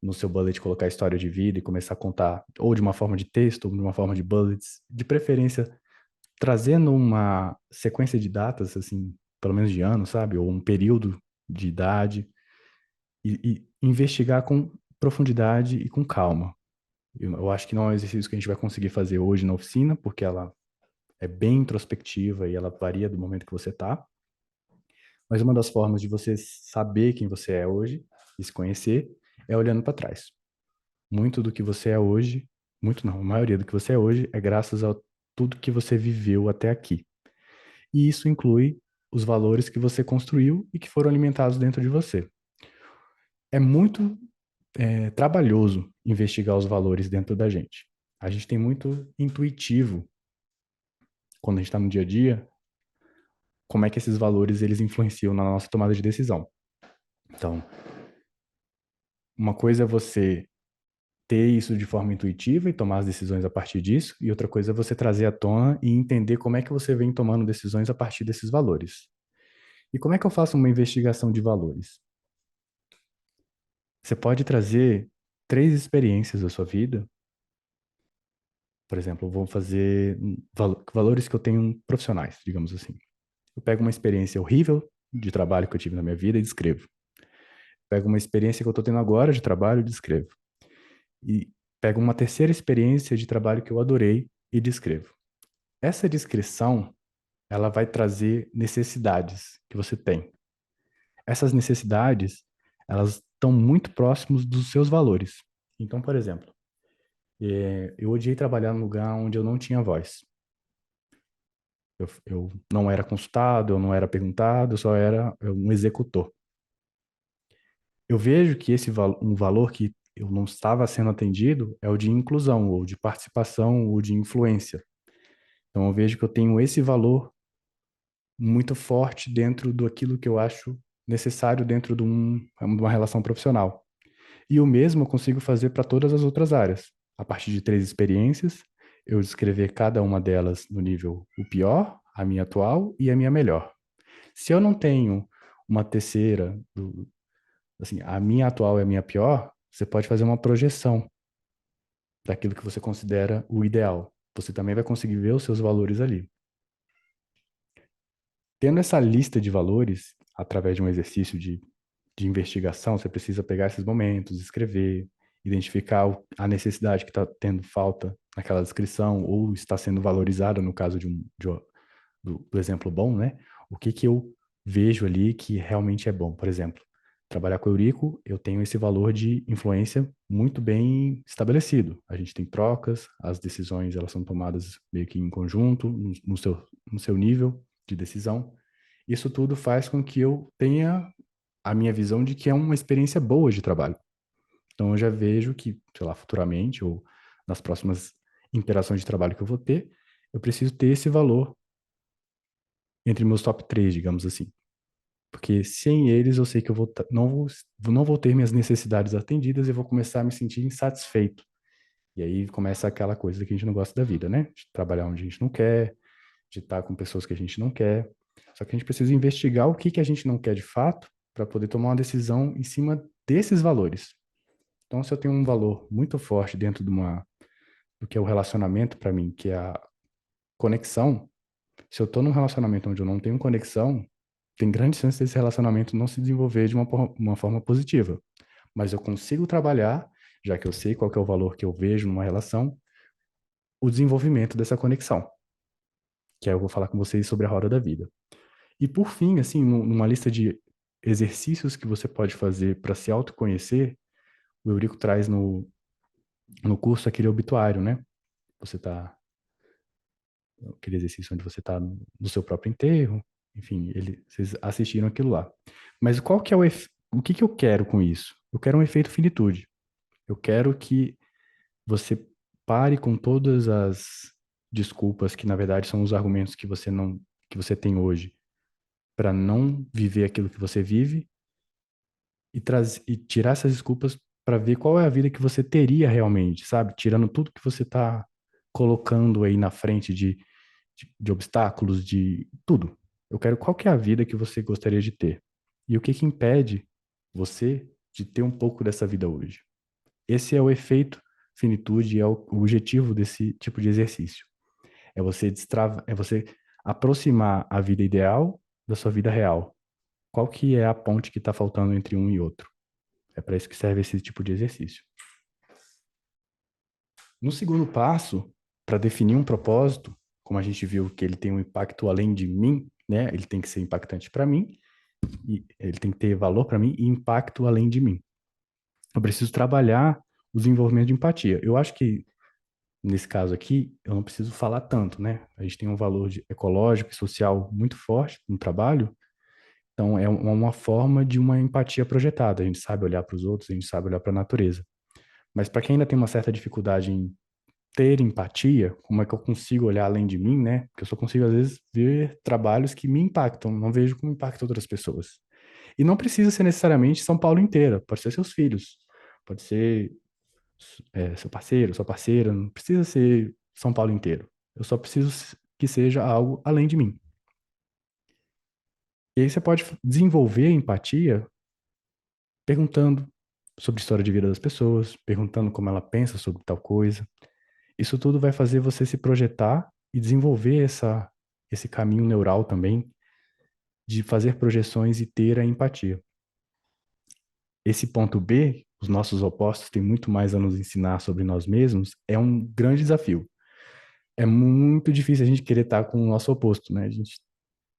no seu bullet, colocar a história de vida e começar a contar, ou de uma forma de texto, ou de uma forma de bullets, de preferência trazendo uma sequência de datas, assim, pelo menos de anos, sabe? Ou um período de idade, e investigar com profundidade e com calma. Eu acho que não é um exercício que a gente vai conseguir fazer hoje na oficina, porque ela é bem introspectiva e ela varia do momento que você está. Mas uma das formas de você saber quem você é hoje e se conhecer é olhando para trás. Muito do que você é hoje, muito não, a maioria do que você é hoje é graças a tudo que você viveu até aqui. E isso inclui os valores que você construiu e que foram alimentados dentro de você. É muito trabalhoso investigar os valores dentro da gente. A gente tem muito intuitivo, quando a gente está no dia a dia, como é que esses valores eles influenciam na nossa tomada de decisão. Então, uma coisa é você ter isso de forma intuitiva e tomar as decisões a partir disso, e outra coisa é você trazer à tona e entender como é que você vem tomando decisões a partir desses valores. E como é que eu faço uma investigação de valores? Você pode trazer 3 experiências da sua vida. Por exemplo, eu vou fazer valores que eu tenho profissionais, digamos assim. Eu pego uma experiência horrível de trabalho que eu tive na minha vida e descrevo. Pego uma experiência que eu estou tendo agora de trabalho e descrevo. E pego uma terceira experiência de trabalho que eu adorei e descrevo. Essa descrição, ela vai trazer necessidades que você tem. Essas necessidades, elas estão muito próximos dos seus valores. Então, por exemplo, eu odiei trabalhar num lugar onde eu não tinha voz. Eu não era consultado, eu não era perguntado, eu só era um executor. Eu vejo que um valor que eu não estava sendo atendido é o de inclusão, ou de participação, ou de influência. Então eu vejo que eu tenho esse valor muito forte dentro do aquilo que eu acho necessário dentro de uma relação profissional. E o mesmo eu consigo fazer para todas as outras áreas. A partir de 3 experiências, eu descrever cada uma delas no nível o pior, a minha atual e a minha melhor. Se eu não tenho uma terceira, assim, a minha atual e a minha pior, você pode fazer uma projeção daquilo que você considera o ideal. Você também vai conseguir ver os seus valores ali. Tendo essa lista de valores, através de um exercício de investigação, você precisa pegar esses momentos, escrever, identificar a necessidade que está tendo falta naquela descrição ou está sendo valorizada no caso do exemplo bom, né? O que que eu vejo ali que realmente é bom? Por exemplo, trabalhar com o Eurico, eu tenho esse valor de influência muito bem estabelecido. A gente tem trocas, as decisões elas são tomadas meio que em conjunto, no seu nível de decisão. Isso tudo faz com que eu tenha a minha visão de que é uma experiência boa de trabalho. Então eu já vejo que, sei lá, futuramente ou nas próximas interações de trabalho que eu vou ter, eu preciso ter esse valor entre meus top 3, digamos assim. Porque sem eles eu sei que eu não vou ter minhas necessidades atendidas e vou começar a me sentir insatisfeito. E aí começa aquela coisa que a gente não gosta da vida, né? De trabalhar onde a gente não quer, de estar com pessoas que a gente não quer. Só que a gente precisa investigar o que que a gente não quer de fato para poder tomar uma decisão em cima desses valores. Então, se eu tenho um valor muito forte dentro do que é o relacionamento para mim, que é a conexão, se eu estou num relacionamento onde eu não tenho conexão, tem grande chance desse relacionamento não se desenvolver de uma forma positiva. Mas eu consigo trabalhar, já que eu sei qual que é o valor que eu vejo numa relação, o desenvolvimento dessa conexão, que aí eu vou falar com vocês sobre a roda da vida. E por fim, assim, numa lista de exercícios que você pode fazer para se autoconhecer, o Eurico traz no curso aquele obituário, né? Você tá aquele exercício onde você tá no seu próprio enterro, enfim, vocês assistiram aquilo lá. Mas qual que é o que que eu quero com isso? Eu quero um efeito finitude. Eu quero que você pare com todas as desculpas que na verdade são os argumentos que você tem hoje para não viver aquilo que você vive e tirar essas desculpas para ver qual é a vida que você teria realmente, sabe? Tirando tudo que você está colocando aí na frente de obstáculos, de tudo. Eu quero qual que é a vida que você gostaria de ter. E o que que impede você de ter um pouco dessa vida hoje. Esse é o efeito finitude, é o objetivo desse tipo de exercício. É você aproximar a vida ideal da sua vida real. Qual que é a ponte que está faltando entre um e outro? É para isso que serve esse tipo de exercício. No segundo passo, para definir um propósito, como a gente viu que ele tem um impacto além de mim, né? Ele tem que ser impactante para mim, e ele tem que ter valor para mim e impacto além de mim. Eu preciso trabalhar o desenvolvimento de empatia. Eu acho que nesse caso aqui, eu não preciso falar tanto, né? A gente tem um valor ecológico e social muito forte no trabalho, então é uma forma de uma empatia projetada. A gente sabe olhar para os outros, a gente sabe olhar para a natureza. Mas para quem ainda tem uma certa dificuldade em ter empatia, como é que eu consigo olhar além de mim, né? Porque eu só consigo, às vezes, ver trabalhos que me impactam, não vejo como impactam outras pessoas. E não precisa ser necessariamente São Paulo inteira, pode ser seus filhos, pode ser seu parceiro, sua parceira, não precisa ser São Paulo inteiro. Eu só preciso que seja algo além de mim. E aí você pode desenvolver a empatia perguntando sobre a história de vida das pessoas, perguntando como ela pensa sobre tal coisa. Isso tudo vai fazer você se projetar e desenvolver esse caminho neural também de fazer projeções e ter a empatia. Esse ponto B, os nossos opostos têm muito mais a nos ensinar sobre nós mesmos, é um grande desafio. É muito difícil a gente querer estar com o nosso oposto, né? A gente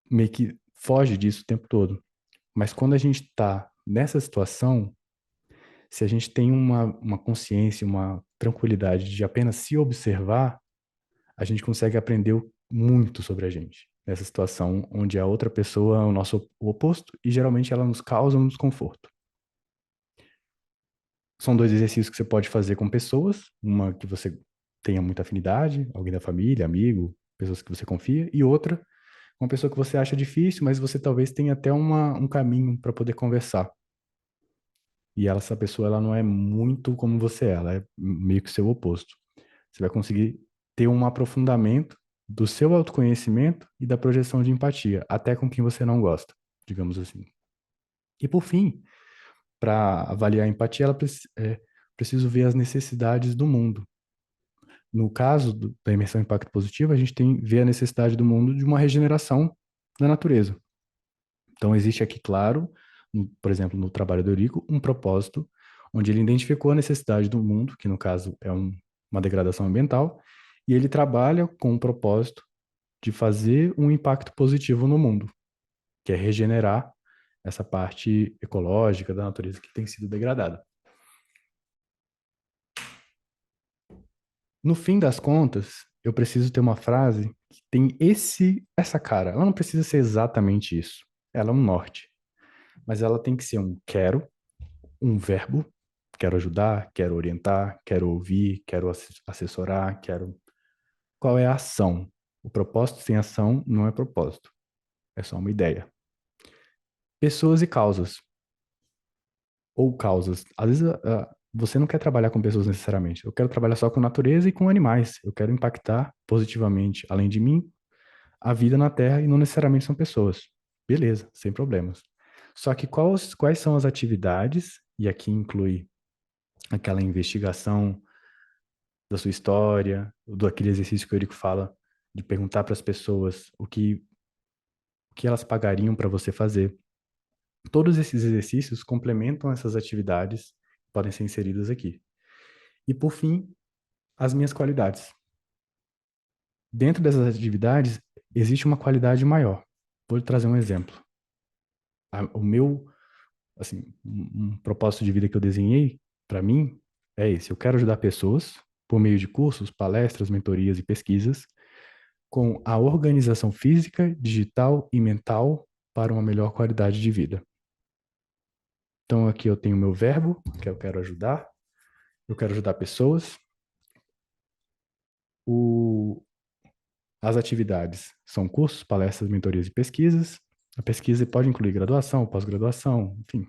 meio que foge disso o tempo todo. Mas quando a gente está nessa situação, se a gente tem uma consciência, uma tranquilidade de apenas se observar, a gente consegue aprender muito sobre a gente. Nessa situação onde a outra pessoa é o nosso oposto e geralmente ela nos causa um desconforto. São dois exercícios que você pode fazer com pessoas, uma que você tenha muita afinidade, alguém da família, amigo, pessoas que você confia, e outra, uma pessoa que você acha difícil, mas você talvez tenha até um caminho para poder conversar. E essa pessoa, ela não é muito como você é, ela é meio que o seu oposto. Você vai conseguir ter um aprofundamento do seu autoconhecimento e da projeção de empatia, até com quem você não gosta, digamos assim. E por fim, para avaliar a empatia, preciso ver as necessidades do mundo. No caso da imersão em impacto positivo, a gente tem ver a necessidade do mundo de uma regeneração da natureza. Então, existe aqui, claro, por exemplo, no trabalho do Eurico, um propósito onde ele identificou a necessidade do mundo, que no caso é uma degradação ambiental, e ele trabalha com o propósito de fazer um impacto positivo no mundo, que é regenerar essa parte ecológica da natureza que tem sido degradada. No fim das contas, eu preciso ter uma frase que tem essa cara. Ela não precisa ser exatamente isso. Ela é um norte. Mas ela tem que ser um quero, um verbo, quero ajudar, quero orientar, quero ouvir, quero assessorar, quero... Qual é a ação? O propósito sem ação não é propósito. É só uma ideia. Pessoas e causas. Ou causas. Às vezes, você não quer trabalhar com pessoas necessariamente. Eu quero trabalhar só com natureza e com animais. Eu quero impactar positivamente, além de mim, a vida na Terra e não necessariamente são pessoas. Beleza, sem problemas. Só que quais são as atividades, e aqui inclui aquela investigação da sua história, daquele exercício que o Eurico fala, de perguntar para as pessoas o que elas pagariam para você fazer. Todos esses exercícios complementam essas atividades que podem ser inseridas aqui. E, por fim, as minhas qualidades. Dentro dessas atividades, existe uma qualidade maior. Vou trazer um exemplo. O meu, assim, um propósito de vida que eu desenhei, para mim, é esse. Eu quero ajudar pessoas, por meio de cursos, palestras, mentorias e pesquisas, com a organização física, digital e mental para uma melhor qualidade de vida. Então, aqui eu tenho o meu verbo, que eu quero ajudar. Eu quero ajudar pessoas. As atividades são cursos, palestras, mentorias e pesquisas. A pesquisa pode incluir graduação, pós-graduação, enfim,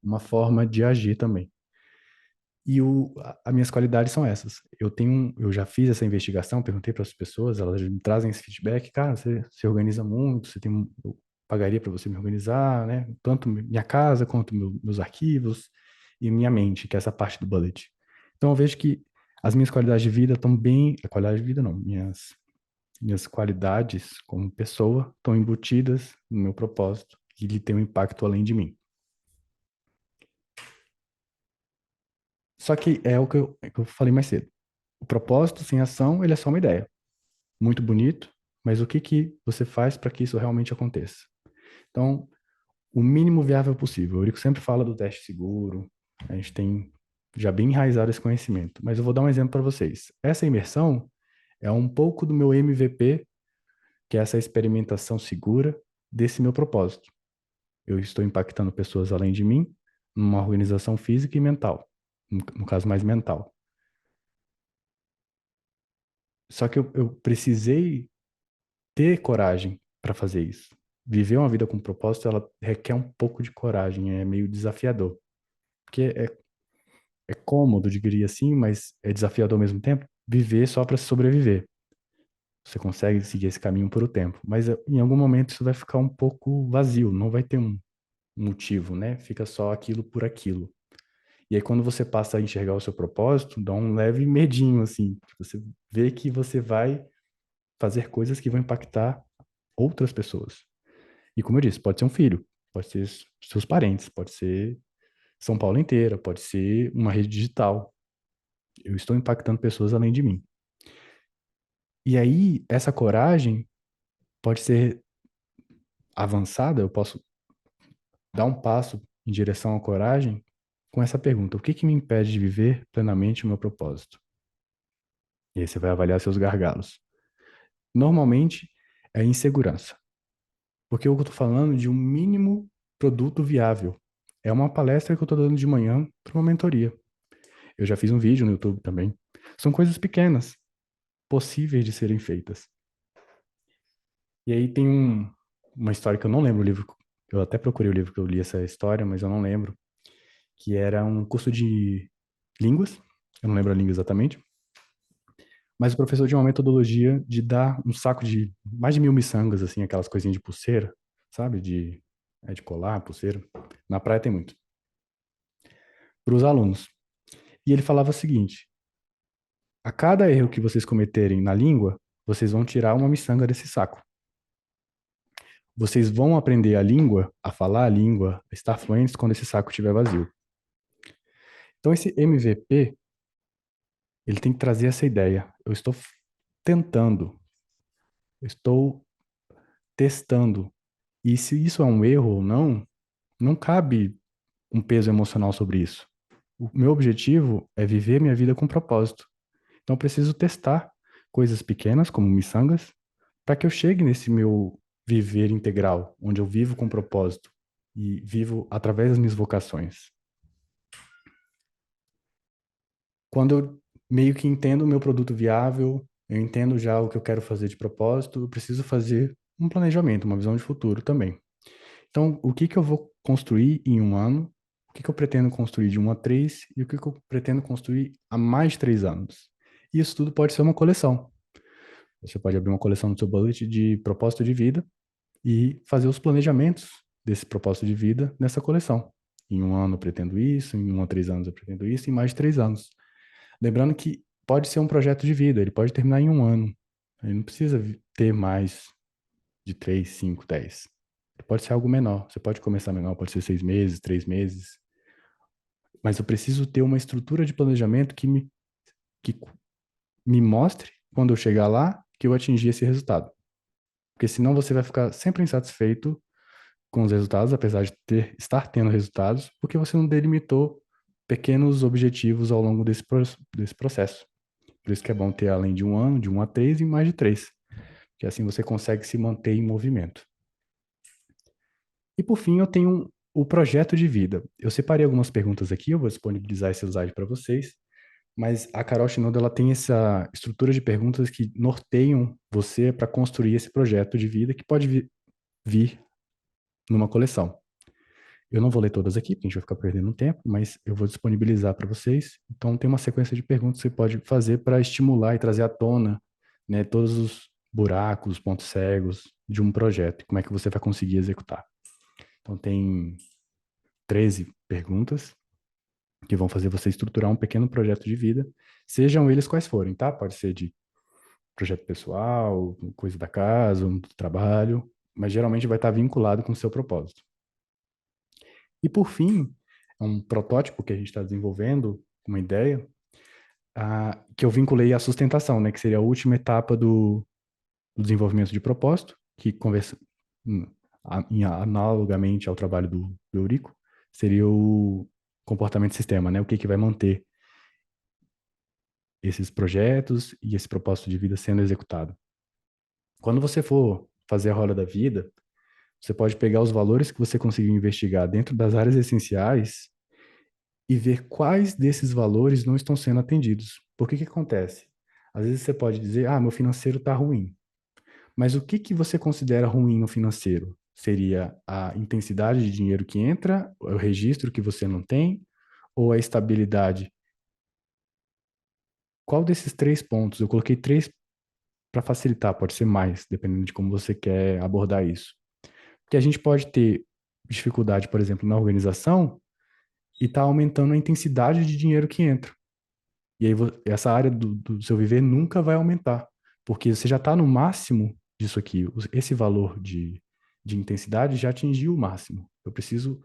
uma forma de agir também. E as minhas qualidades são essas. Eu já fiz essa investigação, perguntei para as pessoas, elas me trazem esse feedback. Cara, você se organiza muito, eu pagaria para você me organizar, né? Tanto minha casa quanto meus arquivos e minha mente, que é essa parte do bullet. Então eu vejo que as minhas qualidades de vida estão bem, a qualidade de vida não, minhas qualidades como pessoa estão embutidas no meu propósito, que ele tem um impacto além de mim. Só que é o que eu falei mais cedo. O propósito sem ação, ele é só uma ideia. Muito bonito, mas o que você faz para que isso realmente aconteça? Então, o mínimo viável possível. O Eurico sempre fala do teste seguro, a gente tem já bem enraizado esse conhecimento. Mas eu vou dar um exemplo para vocês. Essa imersão é um pouco do meu MVP, que é essa experimentação segura desse meu propósito. Eu estou impactando pessoas além de mim, numa organização física e mental, no caso mais mental. Só que eu precisei ter coragem para fazer isso. Viver uma vida com propósito, ela requer um pouco de coragem, é meio desafiador. Porque é cômodo, diria assim, mas é desafiador ao mesmo tempo viver só para sobreviver. Você consegue seguir esse caminho por um tempo, mas em algum momento isso vai ficar um pouco vazio, não vai ter um motivo, né? Fica só aquilo por aquilo. E aí quando você passa a enxergar o seu propósito, dá um leve medinho, assim. Você vê que você vai fazer coisas que vão impactar outras pessoas. E como eu disse, pode ser um filho, pode ser seus parentes, pode ser São Paulo inteira, pode ser uma rede digital. Eu estou impactando pessoas além de mim. E aí, essa coragem pode ser avançada, eu posso dar um passo em direção à coragem com essa pergunta: o que me impede de viver plenamente o meu propósito? E aí você vai avaliar seus gargalos. Normalmente é insegurança. Porque eu estou falando de um mínimo produto viável. é uma palestra que eu estou dando de manhã para uma mentoria. Eu já fiz um vídeo no YouTube também. São coisas pequenas, possíveis de serem feitas. E aí tem uma história que eu não lembro o livro. Eu até procurei o livro que eu li essa história, mas eu não lembro. Que era um curso de línguas. Eu não lembro a língua exatamente. Mas o professor tinha uma metodologia de dar um saco de mais de 1.000 miçangas, assim, aquelas coisinhas de pulseira, sabe? De colar, pulseira. Na praia tem muito. Para os alunos. E ele falava o seguinte: a cada erro que vocês cometerem na língua, vocês vão tirar uma miçanga desse saco. Vocês vão aprender a língua, a falar a língua, a estar fluentes quando esse saco estiver vazio. Então, esse MVP, ele tem que trazer essa ideia. Eu estou tentando, eu estou testando. E se isso é um erro ou não, não cabe um peso emocional sobre isso. O meu objetivo é viver minha vida com propósito. Então, eu preciso testar coisas pequenas, como miçangas, para que eu chegue nesse meu viver integral, onde eu vivo com propósito e vivo através das minhas vocações. Quando eu meio que entendo o meu produto viável, eu entendo já o que eu quero fazer de propósito, eu preciso fazer um planejamento, uma visão de futuro também. Então, o que que eu vou construir em um ano? O que que eu pretendo construir de 1 a 3? E o que que eu pretendo construir há mais de 3 anos? Isso tudo pode ser uma coleção. Você pode abrir uma coleção no seu bullet de propósito de vida e fazer os planejamentos desse propósito de vida nessa coleção. Em um ano eu pretendo isso, em 1 a 3 anos eu pretendo isso, em mais de 3 anos. Lembrando que pode ser um projeto de vida, ele pode terminar em um ano. Ele não precisa ter mais de 3, 5, 10. Ele pode ser algo menor. Você pode começar menor, pode ser 6 meses, 3 meses. Mas eu preciso ter uma estrutura de planejamento que me mostre, quando eu chegar lá, que eu atingi esse resultado. Porque senão você vai ficar sempre insatisfeito com os resultados, apesar de estar tendo resultados, porque você não delimitou pequenos objetivos ao longo desse processo. Por isso que é bom ter além de um ano, de 1 a 3 e mais de 3. Que assim você consegue se manter em movimento. E por fim, eu tenho o projeto de vida. Eu separei algumas perguntas aqui, eu vou disponibilizar esse slide para vocês, mas a Carol Shinoda, ela tem essa estrutura de perguntas que norteiam você para construir esse projeto de vida que pode vir numa coleção. Eu não vou ler todas aqui, porque a gente vai ficar perdendo tempo, mas eu vou disponibilizar para vocês. Então, tem uma sequência de perguntas que você pode fazer para estimular e trazer à tona, né, todos os buracos, os pontos cegos de um projeto e como é que você vai conseguir executar. Então, tem 13 perguntas que vão fazer você estruturar um pequeno projeto de vida, sejam eles quais forem, tá? Pode ser de projeto pessoal, coisa da casa, do trabalho, mas geralmente vai estar vinculado com o seu propósito. E por fim, é um protótipo que a gente está desenvolvendo, uma ideia, que eu vinculei à sustentação, né, que seria a última etapa do desenvolvimento de propósito, que conversa analogamente ao trabalho do Eurico, seria o comportamento sistema, né, o que vai manter esses projetos e esse propósito de vida sendo executado. Quando você for fazer a roda da vida, você pode pegar os valores que você conseguiu investigar dentro das áreas essenciais e ver quais desses valores não estão sendo atendidos. Por que que acontece? Às vezes você pode dizer, meu financeiro está ruim. Mas o que que você considera ruim no financeiro? Seria a intensidade de dinheiro que entra, o registro que você não tem, ou a estabilidade? Qual desses 3 pontos? Eu coloquei 3 para facilitar, pode ser mais, dependendo de como você quer abordar isso. Porque a gente pode ter dificuldade, por exemplo, na organização e tá aumentando a intensidade de dinheiro que entra. E aí essa área do seu viver nunca vai aumentar, porque você já está no máximo disso aqui. Esse valor de intensidade já atingiu o máximo. Eu preciso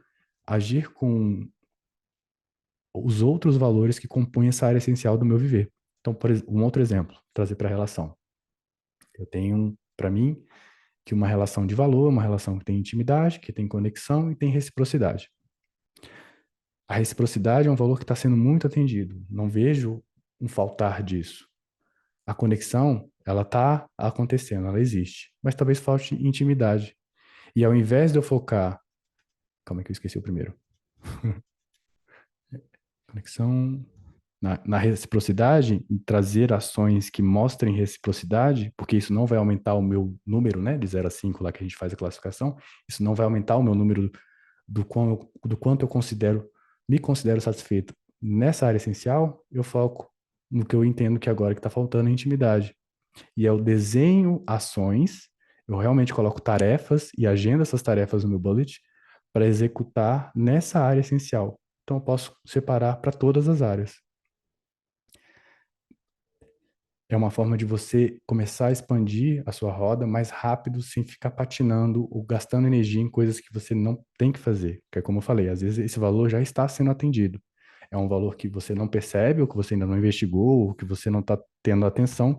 agir com os outros valores que compõem essa área essencial do meu viver. Então, um outro exemplo, trazer para a relação. Eu tenho, para mim, que uma relação de valor, uma relação que tem intimidade, que tem conexão e tem reciprocidade. A reciprocidade é um valor que está sendo muito atendido. Não vejo um faltar disso. A conexão, ela está acontecendo, ela existe. Mas talvez falte intimidade. E ao invés de eu focar... Calma aí que eu esqueci o primeiro. Conexão na reciprocidade, em trazer ações que mostrem reciprocidade, porque isso não vai aumentar o meu número, né, de 0 a 5 lá que a gente faz a classificação, isso não vai aumentar o meu número do quanto eu me considero satisfeito nessa área essencial, eu foco no que eu entendo que agora que está faltando é intimidade. E eu desenho ações, eu realmente coloco tarefas e agendo essas tarefas no meu bullet para executar nessa área essencial. Então eu posso separar para todas as áreas. É uma forma de você começar a expandir a sua roda mais rápido, sem ficar patinando ou gastando energia em coisas que você não tem que fazer. Que é como eu falei, às vezes esse valor já está sendo atendido. É um valor que você não percebe, ou que você ainda não investigou, ou que você não está tendo atenção,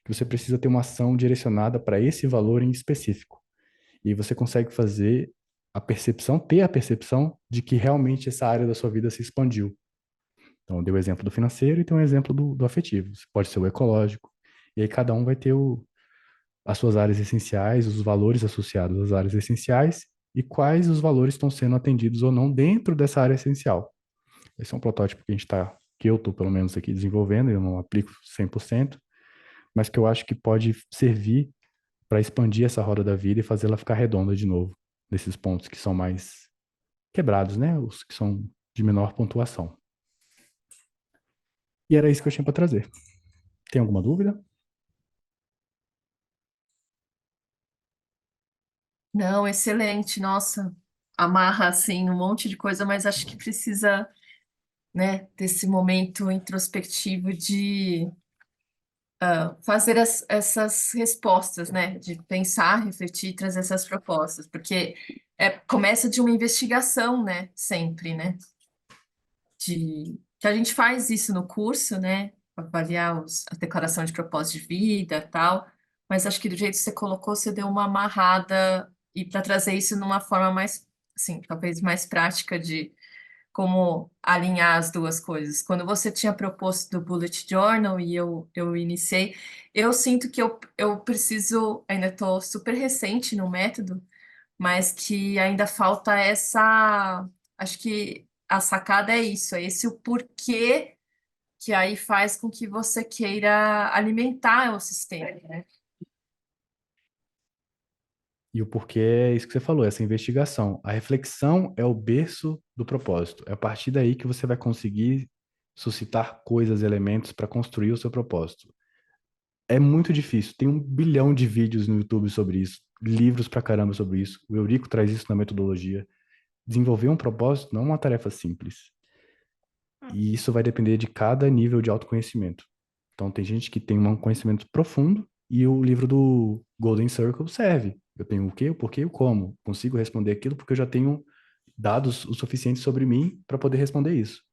que você precisa ter uma ação direcionada para esse valor em específico. E você consegue fazer ter a percepção de que realmente essa área da sua vida se expandiu. Então, eu dei o exemplo do financeiro e tem um exemplo do afetivo. Pode ser o ecológico. E aí cada um vai ter as suas áreas essenciais, os valores associados às áreas essenciais e quais os valores estão sendo atendidos ou não dentro dessa área essencial. Esse é um protótipo que que eu estou pelo menos aqui desenvolvendo, eu não aplico 100%, mas que eu acho que pode servir para expandir essa roda da vida e fazê-la ficar redonda de novo, nesses pontos que são mais quebrados, né? Os que são de menor pontuação. E era isso que eu tinha para trazer. Tem alguma dúvida? Não, excelente, nossa, amarra assim um monte de coisa, mas acho que precisa, né, desse momento introspectivo de fazer essas respostas, né, de pensar, refletir, trazer essas propostas, porque começa de uma investigação, né, sempre, né, que a gente faz isso no curso, né, avaliar a declaração de propósito de vida, tal, mas acho que do jeito que você colocou, você deu uma amarrada e para trazer isso numa forma mais, assim, talvez mais prática de como alinhar as duas coisas. Quando você tinha proposto do Bullet Journal e eu iniciei, eu sinto que eu preciso, ainda estou super recente no método, mas que ainda falta acho que a sacada é isso, é esse o porquê que aí faz com que você queira alimentar o sistema, né? E o porquê é isso que você falou, essa investigação. A reflexão é o berço do propósito. É a partir daí que você vai conseguir suscitar coisas, elementos para construir o seu propósito. É muito difícil. Tem 1 bilhão de vídeos no YouTube sobre isso, livros pra caramba sobre isso. O Eurico traz isso na metodologia. Desenvolver um propósito não é uma tarefa simples. E isso vai depender de cada nível de autoconhecimento. Então, tem gente que tem um conhecimento profundo e o livro do Golden Circle serve. Eu tenho o quê, o porquê e o como. Consigo responder aquilo porque eu já tenho dados o suficiente sobre mim para poder responder isso.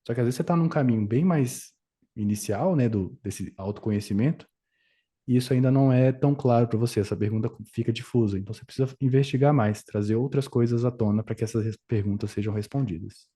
Só que às vezes você está num caminho bem mais inicial, né, desse autoconhecimento, e isso ainda não é tão claro para você. Essa pergunta fica difusa. Então, você precisa investigar mais, trazer outras coisas à tona para que essas perguntas sejam respondidas.